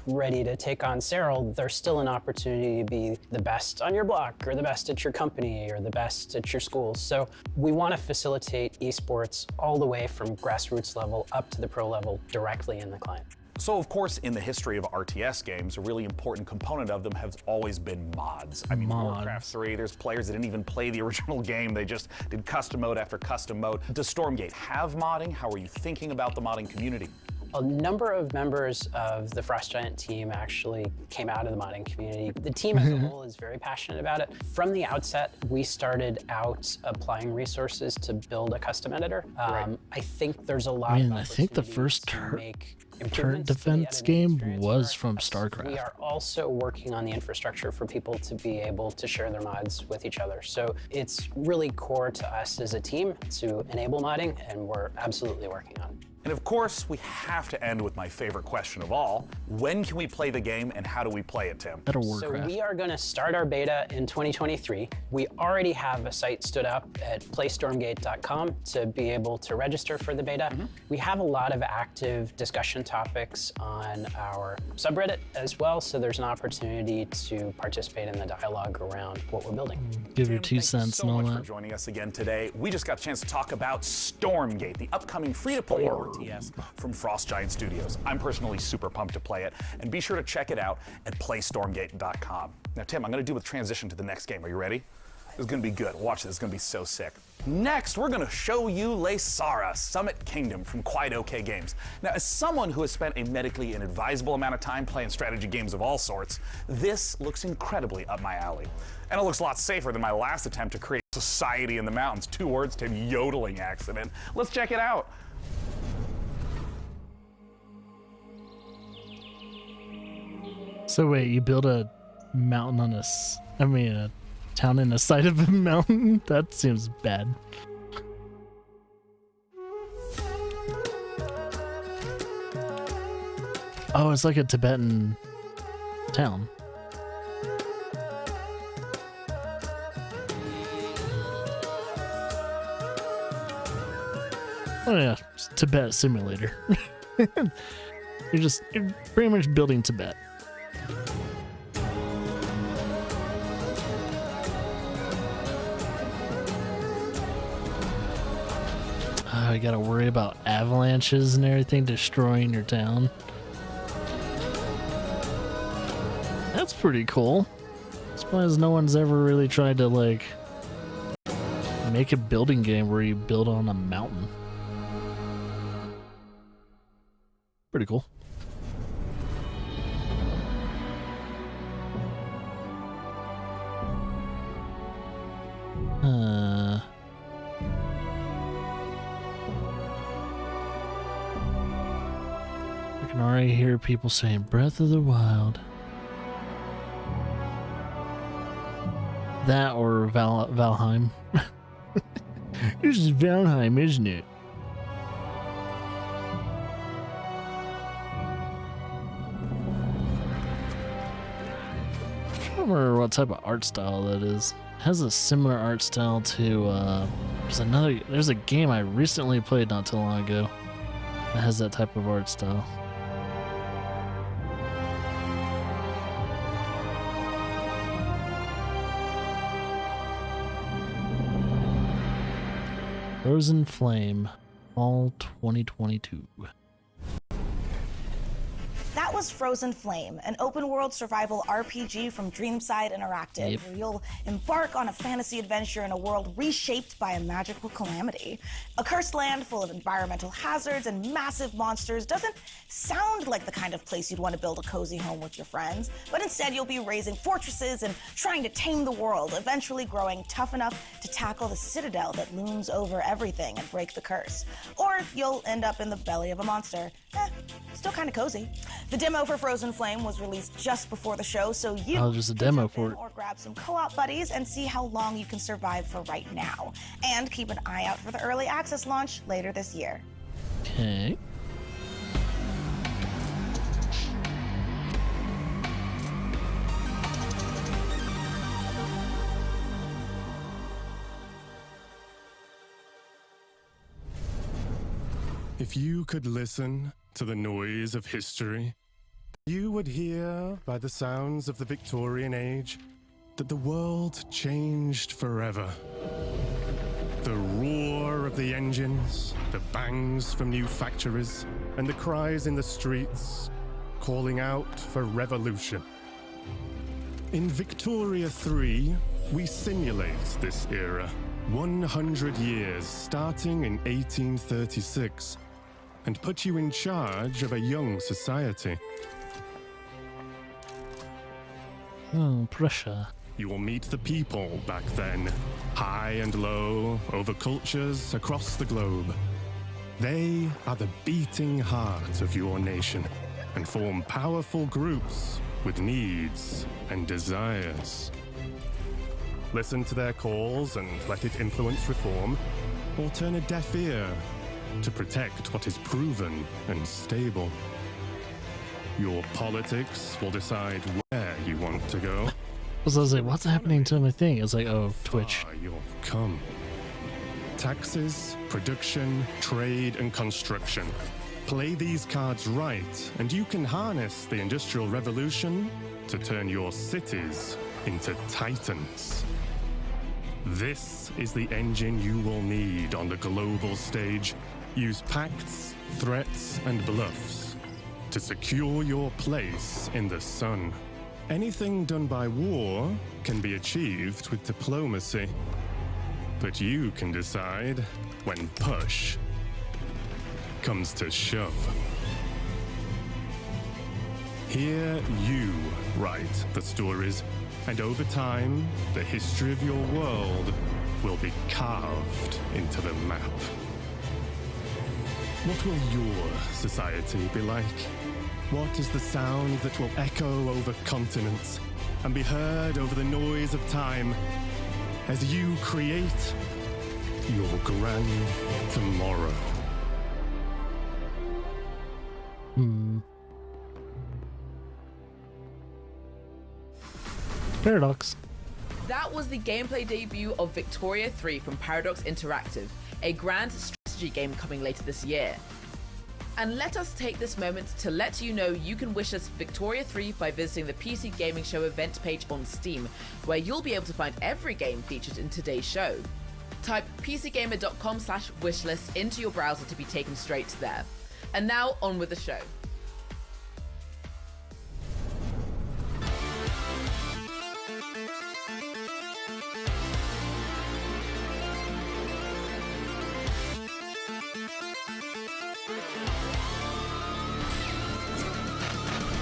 S23: ready to take on Cyril, there's still an opportunity to be the best on your block or the best at your company or the best at your school. So we want to facilitate esports all the way from grassroots level up to the pro level directly in the client.
S2: So, of course, in the history of RTS games, a really important component of them has always been mods. I mean, Warcraft 3, there's players that didn't even play the original game. They just did custom mode after custom mode. Does Stormgate have modding? How are you thinking about the modding community?
S23: A number of members of the Frost Giant team actually came out of the modding community. The team as a whole is very passionate about it. From the outset, we started out applying resources to build a custom editor. I think there's a lot of
S1: I think the first turret defense game was from StarCraft.
S23: We are also working on the infrastructure for people to be able to share their mods with each other. So it's really core to us as a team to enable modding, and we're absolutely working on it.
S2: And of course, we have to end with my favorite question of all. When can we play the game and how do we play it, Tim?
S23: So we are going to start our beta in 2023. We already have a site stood up at playstormgate.com to be able to register for the beta. We have a lot of active discussion topics on our subreddit as well, so there's an opportunity to participate in the dialogue around what we're building.
S1: Give your 2 cents and all
S2: Thank you so much
S1: that.
S2: for joining us again today. We just got a chance to talk about Stormgate, the upcoming free-to-play RTS from Frost Giant Studios. I'm personally super pumped to play it, and be sure to check it out at playstormgate.com. Now, Tim, I'm going to do a transition to the next game. Are you ready? This is going to be good. Watch this. It's going to be so sick. Next, we're going to show you Laysara, Summit Kingdom from Quite OK Games. Now, as someone who has spent a medically inadvisable amount of time playing strategy games of all sorts, this looks incredibly up my alley. And it looks a lot safer than my last attempt to create society in the mountains. 2 words, Tim, yodeling accident. Let's check it out.
S1: So wait, you build a mountain on a town in the side of a mountain? That seems bad. Oh, it's like a Tibetan town. Oh yeah, it's Tibet Simulator. You're pretty much building Tibet. I gotta worry about avalanches and everything destroying your town. That's pretty cool. Surprised no one's ever really tried to like make a building game where you build on a mountain. Pretty cool. I can already hear people saying Breath of the Wild. That or Valheim. This is Valheim, isn't it? I don't remember what type of art style that is. It has a similar art style to there's a game I recently played not too long ago that has that type of art style. Frozen Flame, fall 2022.
S11: That was Frozen Flame, an open-world survival RPG from Dreamside Interactive, where you'll embark on a fantasy adventure in a world reshaped by a magical calamity. A cursed land full of environmental hazards and massive monsters doesn't sound like the kind of place you'd want to build a cozy home with your friends, but instead you'll be raising fortresses and trying to tame the world, eventually growing tough enough to tackle the citadel that looms over everything and break the curse. Or you'll end up in the belly of a monster. Still kind of cozy. The demo for Frozen Flame was released just before the show, so you
S1: just a demo for it.
S11: Or grab some co-op buddies and see how long you can survive for right now. And keep an eye out for the early access launch later this year.
S1: Okay.
S10: If you could listen to the noise of history, you would hear by the sounds of the Victorian age that the world changed forever. The roar of the engines, the bangs from new factories, and the cries in the streets calling out for revolution. In Victoria 3, we simulate this era, 100 years starting in 1836. And put you in charge of a young society.
S1: Pressure.
S10: You will meet the people back then, high and low, over cultures across the globe. They are the beating heart of your nation and form powerful groups with needs and desires. Listen to their calls and let it influence reform, or turn a deaf ear to protect what is proven and stable. Your politics will decide where you want to go.
S1: I was like, what's happening to my thing? It's like, oh, Twitch.
S10: You'll come. Taxes, production, trade, and construction. Play these cards right, and you can harness the Industrial Revolution to turn your cities into titans. This is the engine you will need on the global stage. Use pacts, threats, and bluffs to secure your place in the sun. Anything done by war can be achieved with diplomacy. But you can decide when push comes to shove. Here you write the stories, and over time, the history of your world will be carved into the map. What will your society be like? What is the sound that will echo over continents and be heard over the noise of time as you create your grand tomorrow?
S1: Paradox.
S3: That was the gameplay debut of Victoria 3 from Paradox Interactive, a grand strategy game coming later this year. And let us take this moment to let you know you can wish us Victoria 3 by visiting the PC Gaming Show event page on Steam, where you'll be able to find every game featured in today's show. Type pcgamer.com/wishlist into your browser to be taken straight to there. And now on with the show.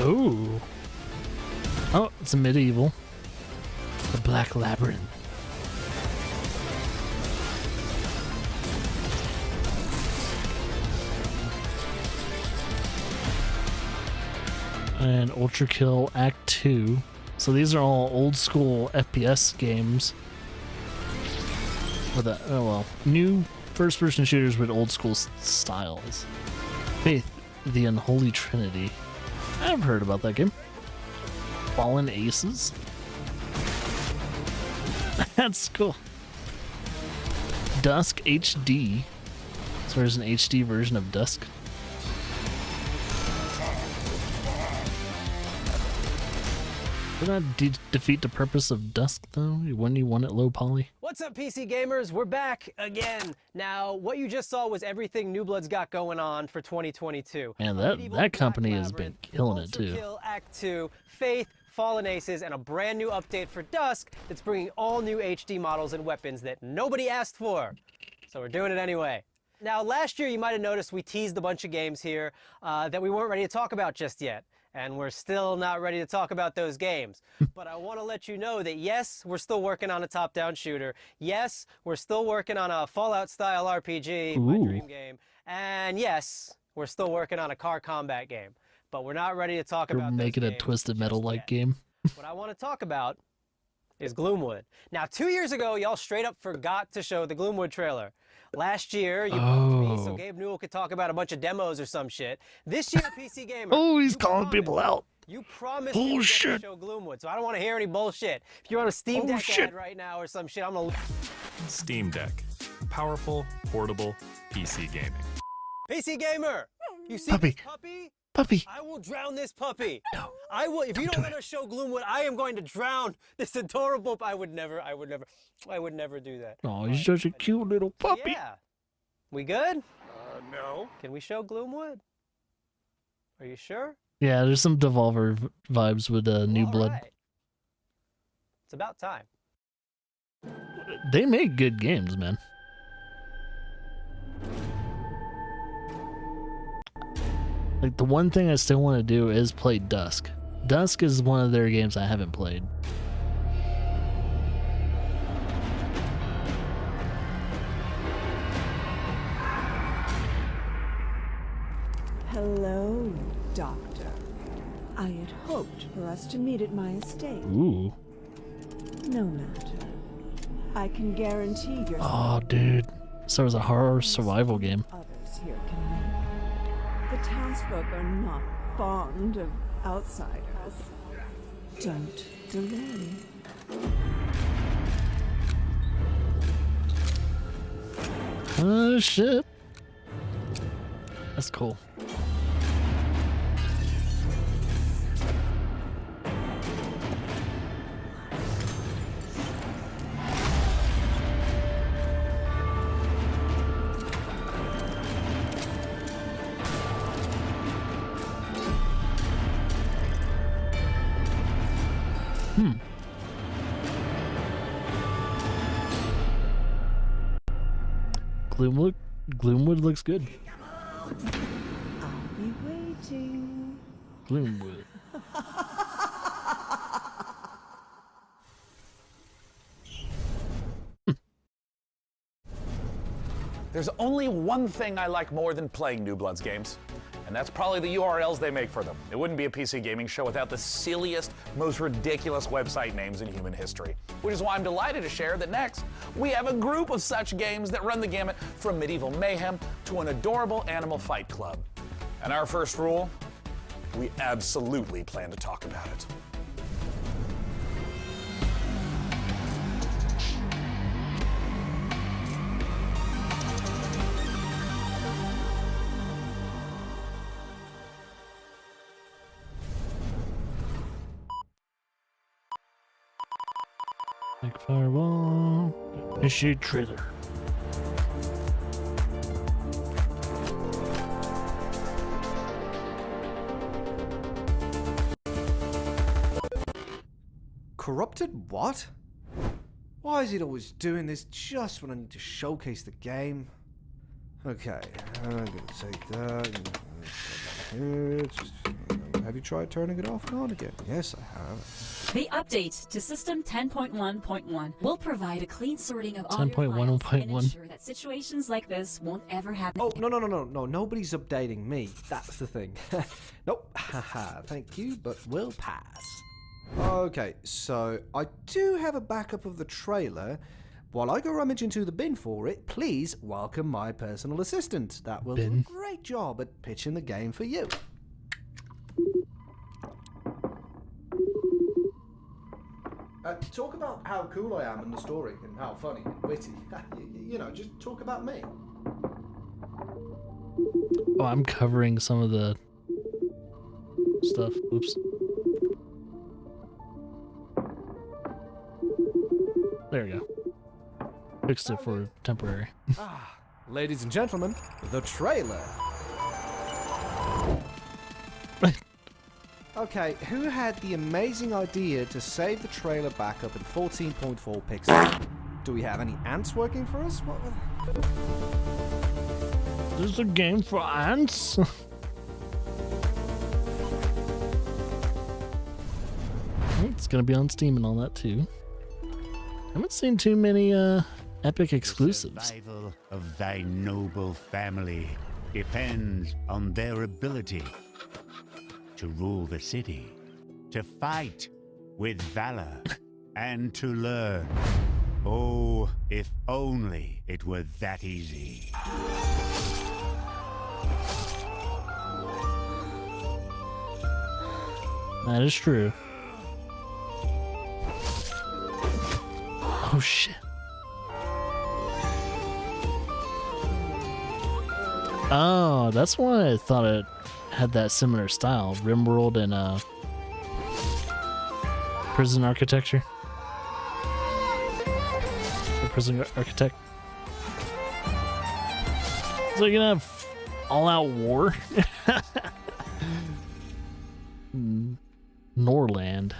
S1: Ooh. Oh, it's a medieval. The Black Labyrinth. And Ultra Kill Act 2. So these are all old school FPS games. With a, oh well, new first person shooters with old school styles. Faith, the Unholy Trinity. I've heard about that game. Fallen Aces. That's cool. Dusk HD. So there's an HD version of Dusk. Did not defeat the purpose of Dusk though when you won it low poly?
S4: What's up, PC gamers? We're back again. Now, what you just saw was everything New Blood's got going on for 2022.
S1: And that company has been killing it too.
S4: Kill Act 2, Faith, Fallen Aces, and a brand new update for Dusk that's bringing all new HD models and weapons that nobody asked for. So we're doing it anyway. Now, last year you might have noticed we teased a bunch of games here that we weren't ready to talk about just yet. And we're still not ready to talk about those games. But I want to let you know that yes, we're still working on a top-down shooter. Yes, we're still working on a Fallout-style RPG, my dream game. And yes, we're still working on a car combat game. But we're not ready to talk about those
S1: making a
S4: games
S1: Twisted Metal-like game.
S4: What I want to talk about is Gloomwood. Now, 2 years ago, y'all straight up forgot to show the Gloomwood trailer. Last year, you bumped me so Gabe Newell could talk about a bunch of demos or some shit. This year, PC Gamer.
S1: Oh, he's calling people out.
S4: You promised me to show Gloomwood, so I don't want to hear any bullshit. If you're on a Steam Deck ad right now or some shit, I'm gonna...
S14: Steam Deck. Powerful, portable, PC gaming.
S4: PC Gamer! You see
S1: Puppy.
S4: this puppy?
S1: Puppy.
S4: I will drown this puppy.
S1: No.
S4: I will. If you don't let us show Gloomwood, I am going to drown this adorable. I would never do that.
S1: Oh, he's such a cute little puppy.
S4: Yeah. We good?
S12: No.
S4: Can we show Gloomwood? Are you sure?
S1: Yeah, there's some Devolver vibes with New Blood.
S4: Right. It's about time.
S1: They make good games, man. Like, the one thing I still want to do is play Dusk. Dusk is one of their games I haven't played.
S16: Hello, Doctor. I had hoped for us to meet at my estate.
S1: Ooh.
S16: No matter. I can guarantee your...
S1: Oh, dude. So it was a horror survival game.
S16: Others here can make. The townsfolk are not fond of outsiders. Don't delay.
S1: Oh, shit. That's cool. Gloomwood looks good.
S16: I'll be waiting.
S1: Gloomwood.
S2: There's only one thing I like more than playing New Blood's games, and that's probably the URLs they make for them. It wouldn't be a PC gaming show without the silliest, most ridiculous website names in human history. Which is why I'm delighted to share that next, we have a group of such games that run the gamut from medieval mayhem to an adorable animal fight club. And our first rule, we absolutely plan to talk about it.
S1: Like firewall. Initiate trailer.
S24: Corrupted what? Why is it always doing this just when I need to showcase the game? Okay, I'm gonna take that. Have Have you tried turning it off and on again? Yes, I have.
S5: The update to System 10.1.1 will provide a clean sorting of all your files and ensure that situations like this won't ever happen.
S24: Oh, no, nobody's updating me. That's the thing. Nope, haha, thank you, but we'll pass. Okay, so I do have a backup of the trailer. While I go rummage into the bin for it, please welcome my personal assistant. That will do a great job at pitching the game for you. Talk about how cool I am in the story and how funny and witty. You know, just talk about me.
S1: Oh, I'm covering some of the stuff. Oops. There we go. Fixed it for temporary.
S24: Ladies and gentlemen, the trailer. Okay, who had the amazing idea to save the trailer backup in 14.4 pixels? Do we have any ants working for us? What?
S1: This is a game for ants? It's gonna be on Steam and all that too. I haven't seen too many Epic exclusives.
S7: The survival of thy noble family depends on their ability to rule the city, to fight with valor, and to learn. Oh, if only it were that easy.
S1: That is true. Oh shit. Oh, that's why I thought it had that similar style. RimWorld and Prison Architecture. The Prison Architect. So you're gonna have all-out war? Norland.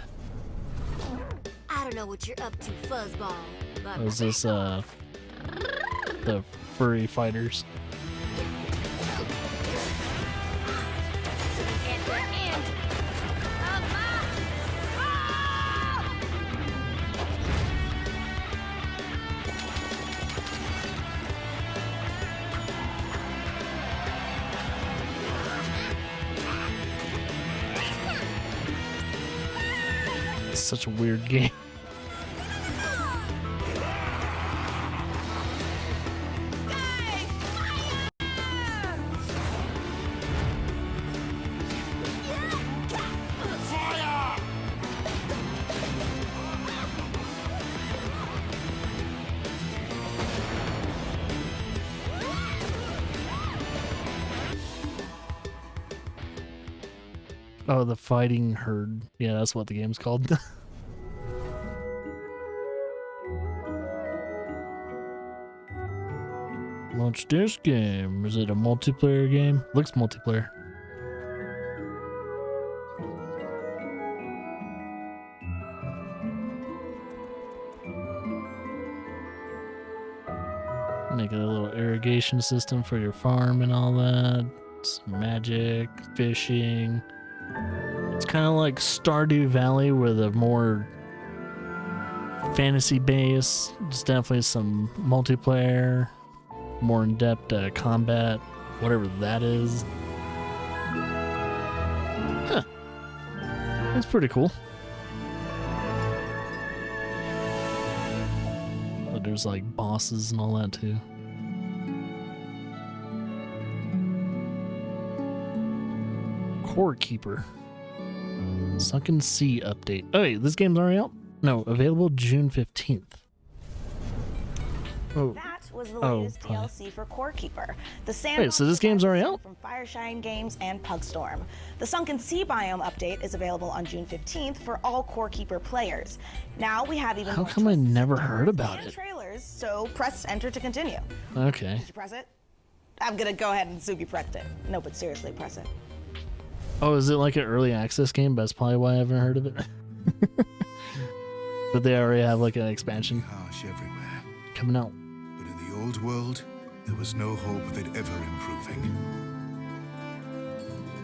S20: I don't know what you're up to, Fuzzball. But
S1: Was this the furry fighters?
S20: at the end of my
S1: It's such a weird game. Oh, the Fighting Herd. Yeah, that's what the game's called. Launch this game. Is it a multiplayer game? Looks multiplayer. Make a little irrigation system for your farm and all that. Some magic, fishing. It's kind of like Stardew Valley with a more fantasy base. There's definitely some multiplayer, more in-depth combat, whatever that is. Huh. That's pretty cool. But there's like bosses and all that too. Core Keeper. Sunken Sea update. Oh wait, this game's already out? No, available June 15th. Oh.
S11: That was the latest DLC for Core Keeper. The sandbox
S1: wait, so this game's already out?
S11: From Fireshine Games and Pugstorm. The Sunken Sea biome update is available on June 15th for all Core Keeper players. Now we have even
S1: How
S11: more
S1: come I never heard about
S11: and
S1: it?
S11: trailers, so press enter to continue.
S1: Okay.
S11: Did you press it? I'm gonna go ahead and assume you pressed it. No, but seriously, press it.
S1: Oh, is it like an early access game? That's probably why I haven't heard of it. But they already have like an expansion
S21: Harsh everywhere.
S1: coming out.
S21: But in the old world, there was no hope of it ever improving.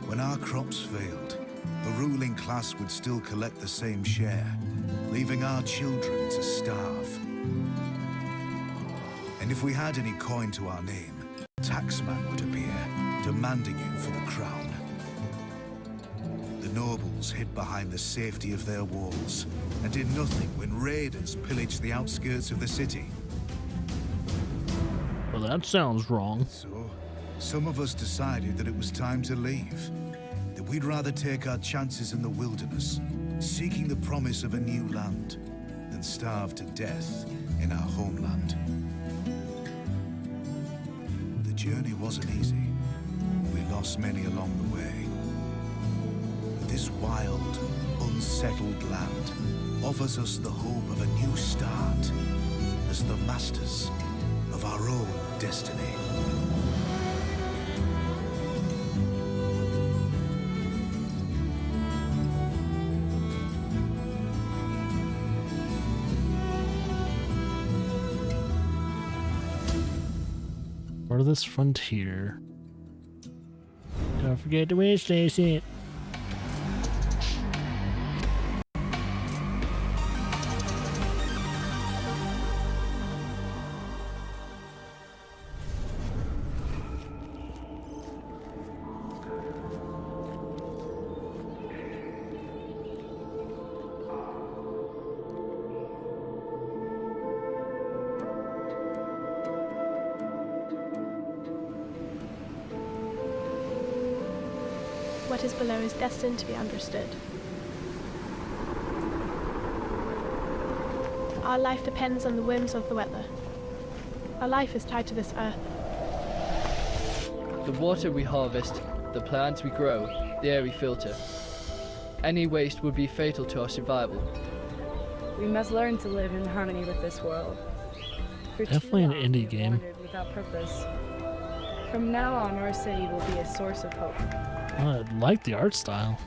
S21: When our crops failed, the ruling class would still collect the same share, leaving our children to starve. And if we had any coin to our name, Taxman would appear, demanding it for the crown. The nobles hid behind the safety of their walls and did nothing when raiders pillaged the outskirts of the city.
S1: Well, that sounds wrong.
S21: So, some of us decided that it was time to leave. That we'd rather take our chances in the wilderness, seeking the promise of a new land, than starve to death in our homeland. The journey wasn't easy. We lost many along the way. But this wild, unsettled land offers us the hope of a new start as the masters of our own destiny.
S1: For this frontier. Don't forget to wish station.
S8: What is below is destined to be understood. Our life depends on the whims of the weather. Our life is tied to this earth.
S9: The water we harvest, the plants we grow, the air we filter. Any waste would be fatal to our survival.
S17: We must learn to live in harmony with this world. For
S1: Definitely an indie
S17: we
S1: game.
S17: wandered without purpose. From now on, our city will be a source of hope.
S1: I like the art style.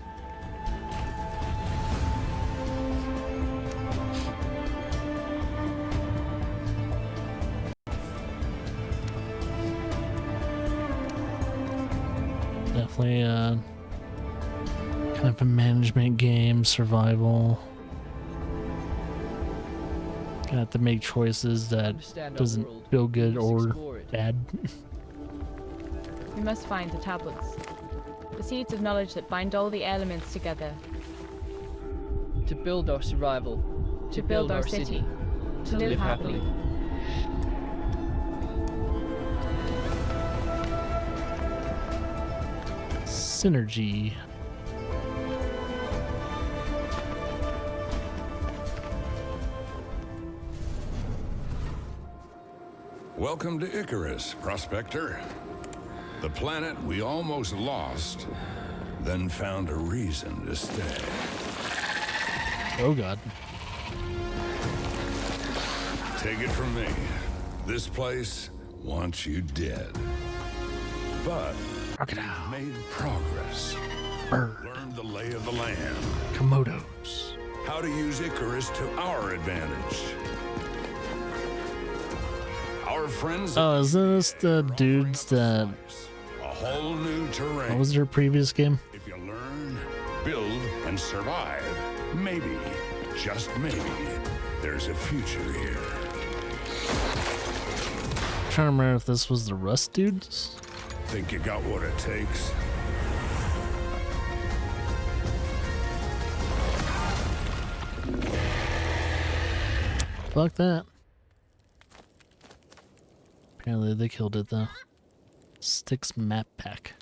S1: Definitely kind of a management game, survival. Gonna have to make choices that doesn't feel good or bad.
S22: We must find the tablets. The seeds of knowledge that bind all the elements together.
S9: To build our survival.
S22: To build our city. To live happily.
S1: Synergy.
S12: Welcome to Icarus, Prospector. The planet we almost lost, then found a reason to stay.
S1: Oh God.
S12: Take it from me. This place wants you dead. But
S1: Crocodile.
S12: made progress.
S1: Bird.
S12: Learned the lay of the land.
S1: Komodos.
S12: How to use Icarus to our advantage. Our friends.
S1: Oh, is this the dudes that...
S12: A whole new terrain.
S1: What was their previous game?
S12: If you learn, build, and survive, maybe, just maybe, there's a future here.
S1: I'm trying to remember if this was the Rust dudes.
S12: Think you got what it takes?
S1: Fuck that. Apparently they killed it though. Styx map pack.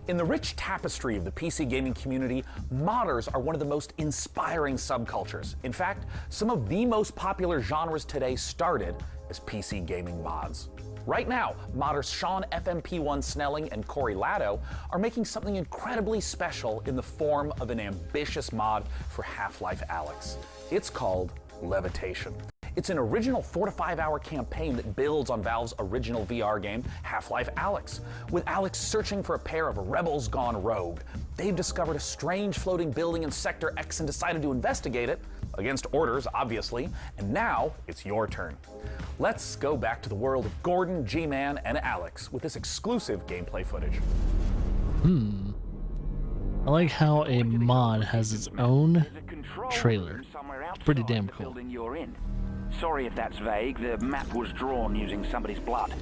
S2: In the rich tapestry of the PC gaming community, modders are one of the most inspiring subcultures. In fact, some of the most popular genres today started as PC gaming mods. Right now, modders Sean FMP1 Snelling and Corey Latto are making something incredibly special in the form of an ambitious mod for Half-Life Alyx. It's called Levitation. It's an original 4 to 5 hour campaign that builds on Valve's original VR game, Half-Life Alyx. With Alyx searching for a pair of rebels gone rogue, they've discovered a strange floating building in Sector X and decided to investigate it, against orders, obviously, and now it's your turn. let's go back to the world of Gordon, G-Man, and Alex with this exclusive gameplay footage.
S1: I like how a mod has its own trailer. Pretty damn cool.
S6: Building you're in. Sorry if that's vague. The map was drawn using somebody's blood.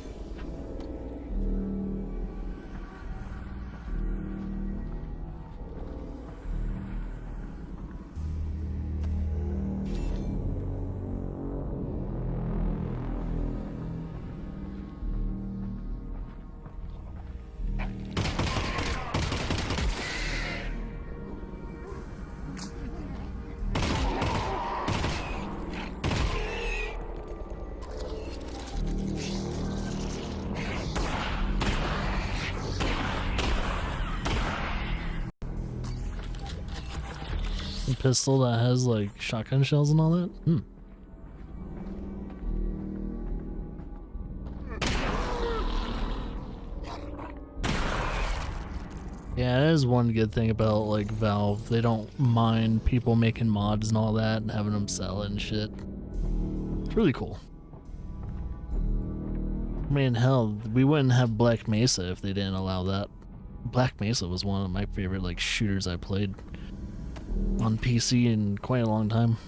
S1: A pistol that has like shotgun shells and all that? Yeah, that is one good thing about like Valve. They don't mind people making mods and all that and having them sell it and shit. It's really cool. I mean, hell, we wouldn't have Black Mesa if they didn't allow that. Black Mesa was one of my favorite like shooters I played on PC in quite a long time.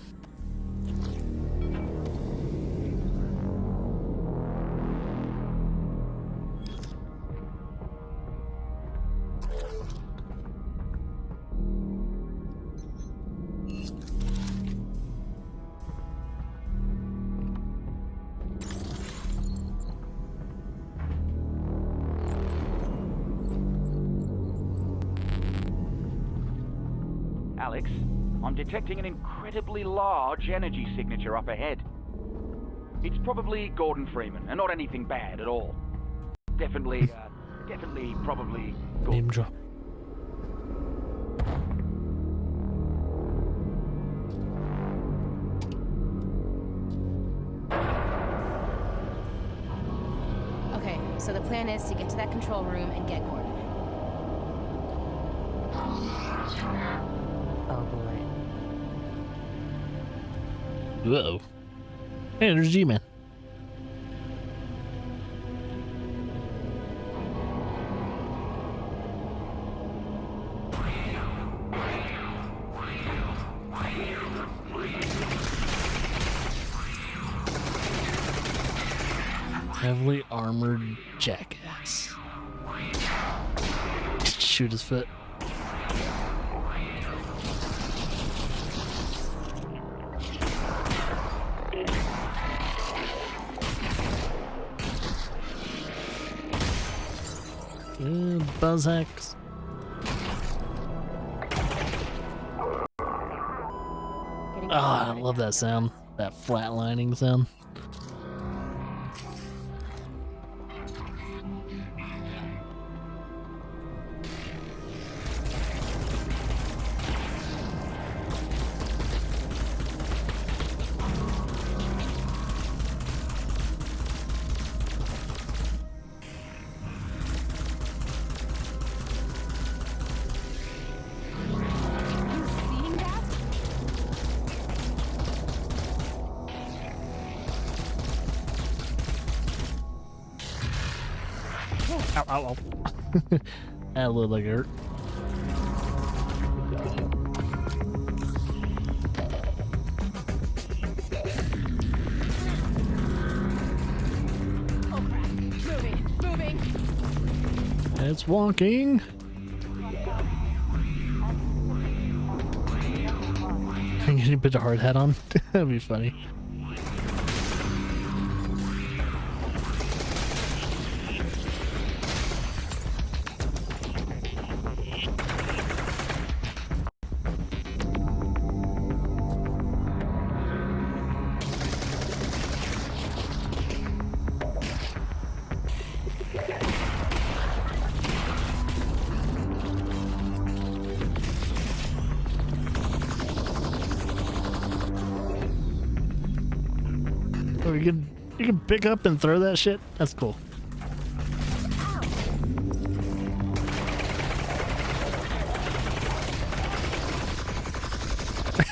S6: Alex, I'm detecting an incredibly large energy signature up ahead. It's probably Gordon Freeman, and not anything bad at all. Definitely, probably Gordon.
S1: Name drop.
S15: Okay, so the plan is to get to that control room and get Gordon.
S1: Oh boy. Uh-oh. Hey, there's G-Man. Heavily armored jackass. Shoot his foot. Buzz hacks. Ah, I love that sound. That flatlining sound. Ow, ow, ow. That looked like it hurt.
S15: Oh crap. Moving.
S1: It's walking. I'm getting a bit of hard hat on. That'd be funny. Oh, you can pick up and throw that shit? That's cool.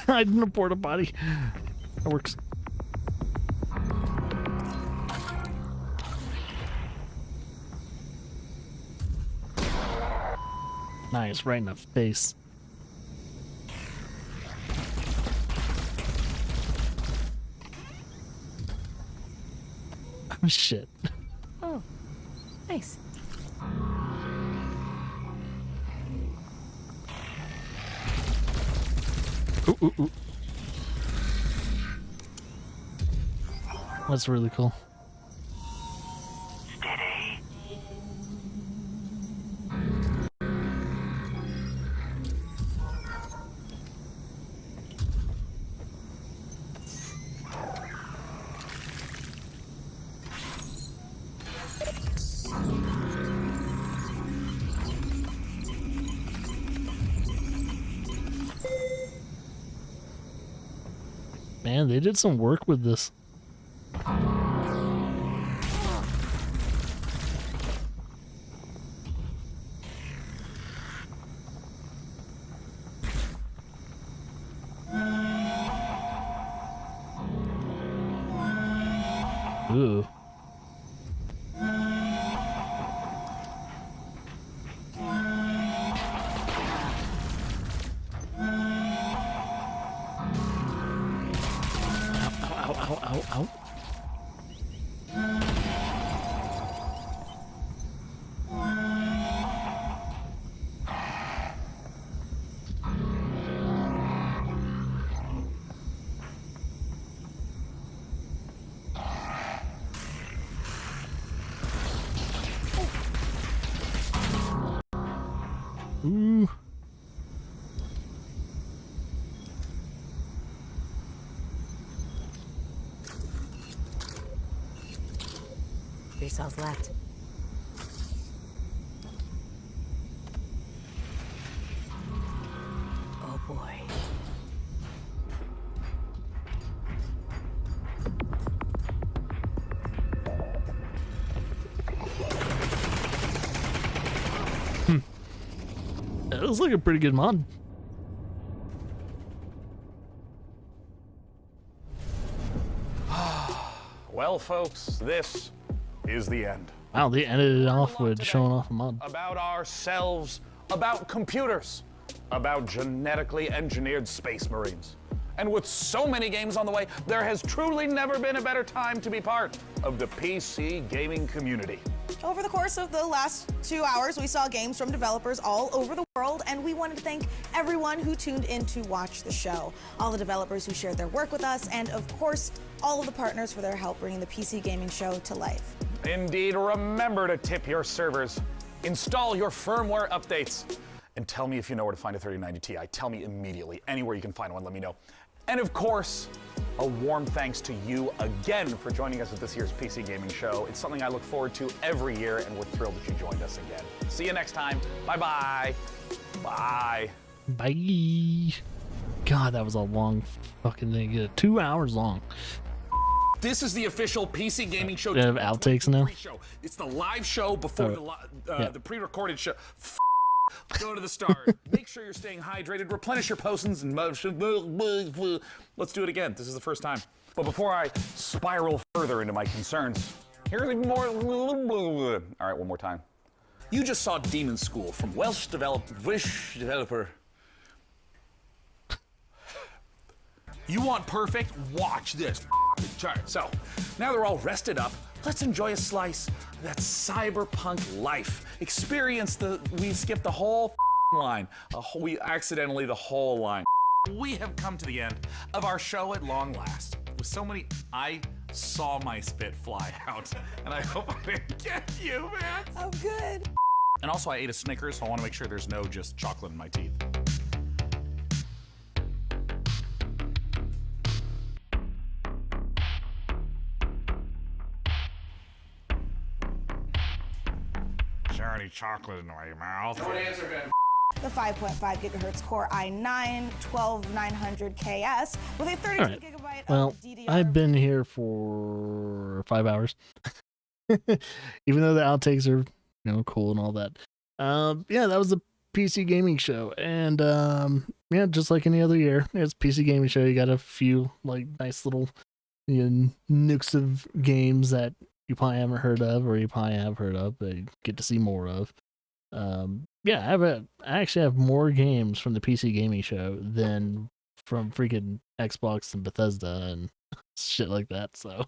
S1: I didn't porta potty. That works. Nice, right in the face. Oh, shit.
S15: Oh, nice.
S1: Ooh, ooh, ooh. That's really cool. Man, they did some work with this. Ooh. Ow. Ooh.
S15: Three cells left. Oh boy.
S1: That was like a pretty good mod.
S2: Well, folks, this is the end.
S1: Wow, they ended it off with showing off a mod.
S2: About ourselves, about computers, about genetically engineered space marines. And with so many games on the way, there has truly never been a better time to be part of the PC gaming community.
S11: Over the course of the last 2 hours, we saw games from developers all over the world, and we wanted to thank everyone who tuned in to watch the show. All the developers who shared their work with us, and of course, all of the partners for their help bringing the PC gaming show to life.
S2: Indeed, remember to tip your servers, install your firmware updates, and tell me if you know where to find a 3090 Ti. Tell me immediately. Anywhere you can find one, let me know. And of course, a warm thanks to you again for joining us at this year's PC Gaming Show. It's something I look forward to every year, and we're thrilled that you joined us again. See you next time. Bye-bye. Bye.
S1: Bye. God, that was a long fucking thing. 2 hours long.
S2: This is the official PC Gaming Show.
S1: They have outtakes now?
S2: Show. It's the live show before the pre-recorded show. Go to the start. Make sure you're staying hydrated. Replenish your potions and motion. Let's do it again. This is the first time. But before I spiral further into my concerns, here's more. All right, one more time. You just saw Demon School from Welsh developer. You want perfect? Watch this. Chart. So now they're all rested up. Let's enjoy a slice of that cyberpunk life. We skipped the whole line. We accidentally the whole line. We have come to the end of our show at long last. With so many, I saw my spit fly out, and I hope I didn't get you, man.
S11: Oh, good.
S2: And also, I ate a Snickers, so I want to make sure there's no just chocolate in my teeth. Any chocolate in my mouth.
S11: Don't answer him. The 5.5 gigahertz Core i9 12900KS with a 32 gigabyte
S1: of DDR. I've been here for 5 hours. Even though the outtakes are, cool and all that. Yeah, that was the PC Gaming Show. And yeah, just like any other year, it's PC Gaming Show. You got a few nice little nooks of games that you probably haven't heard of, or you probably have heard of, but you get to see more of. Yeah, I actually have more games from the PC gaming show than from freaking Xbox and Bethesda and shit like that. So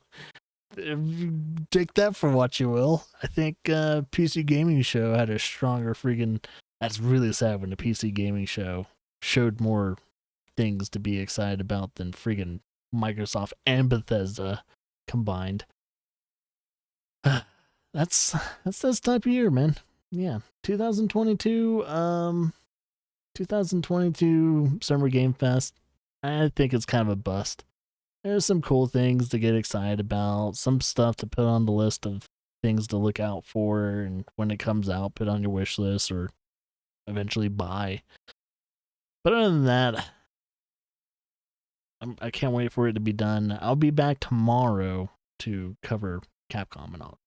S1: take that for what you will. I think PC gaming show had a stronger freaking. That's really sad when the PC gaming show showed more things to be excited about than freaking Microsoft and Bethesda combined. That's this type of year, man. Yeah, 2022 Summer Game Fest, I think it's kind of a bust. There's some cool things to get excited about, some stuff to put on the list of things to look out for, and when it comes out, put on your wish list or eventually buy. But other than that, I can't wait for it to be done. I'll be back tomorrow to cover Capcom and all.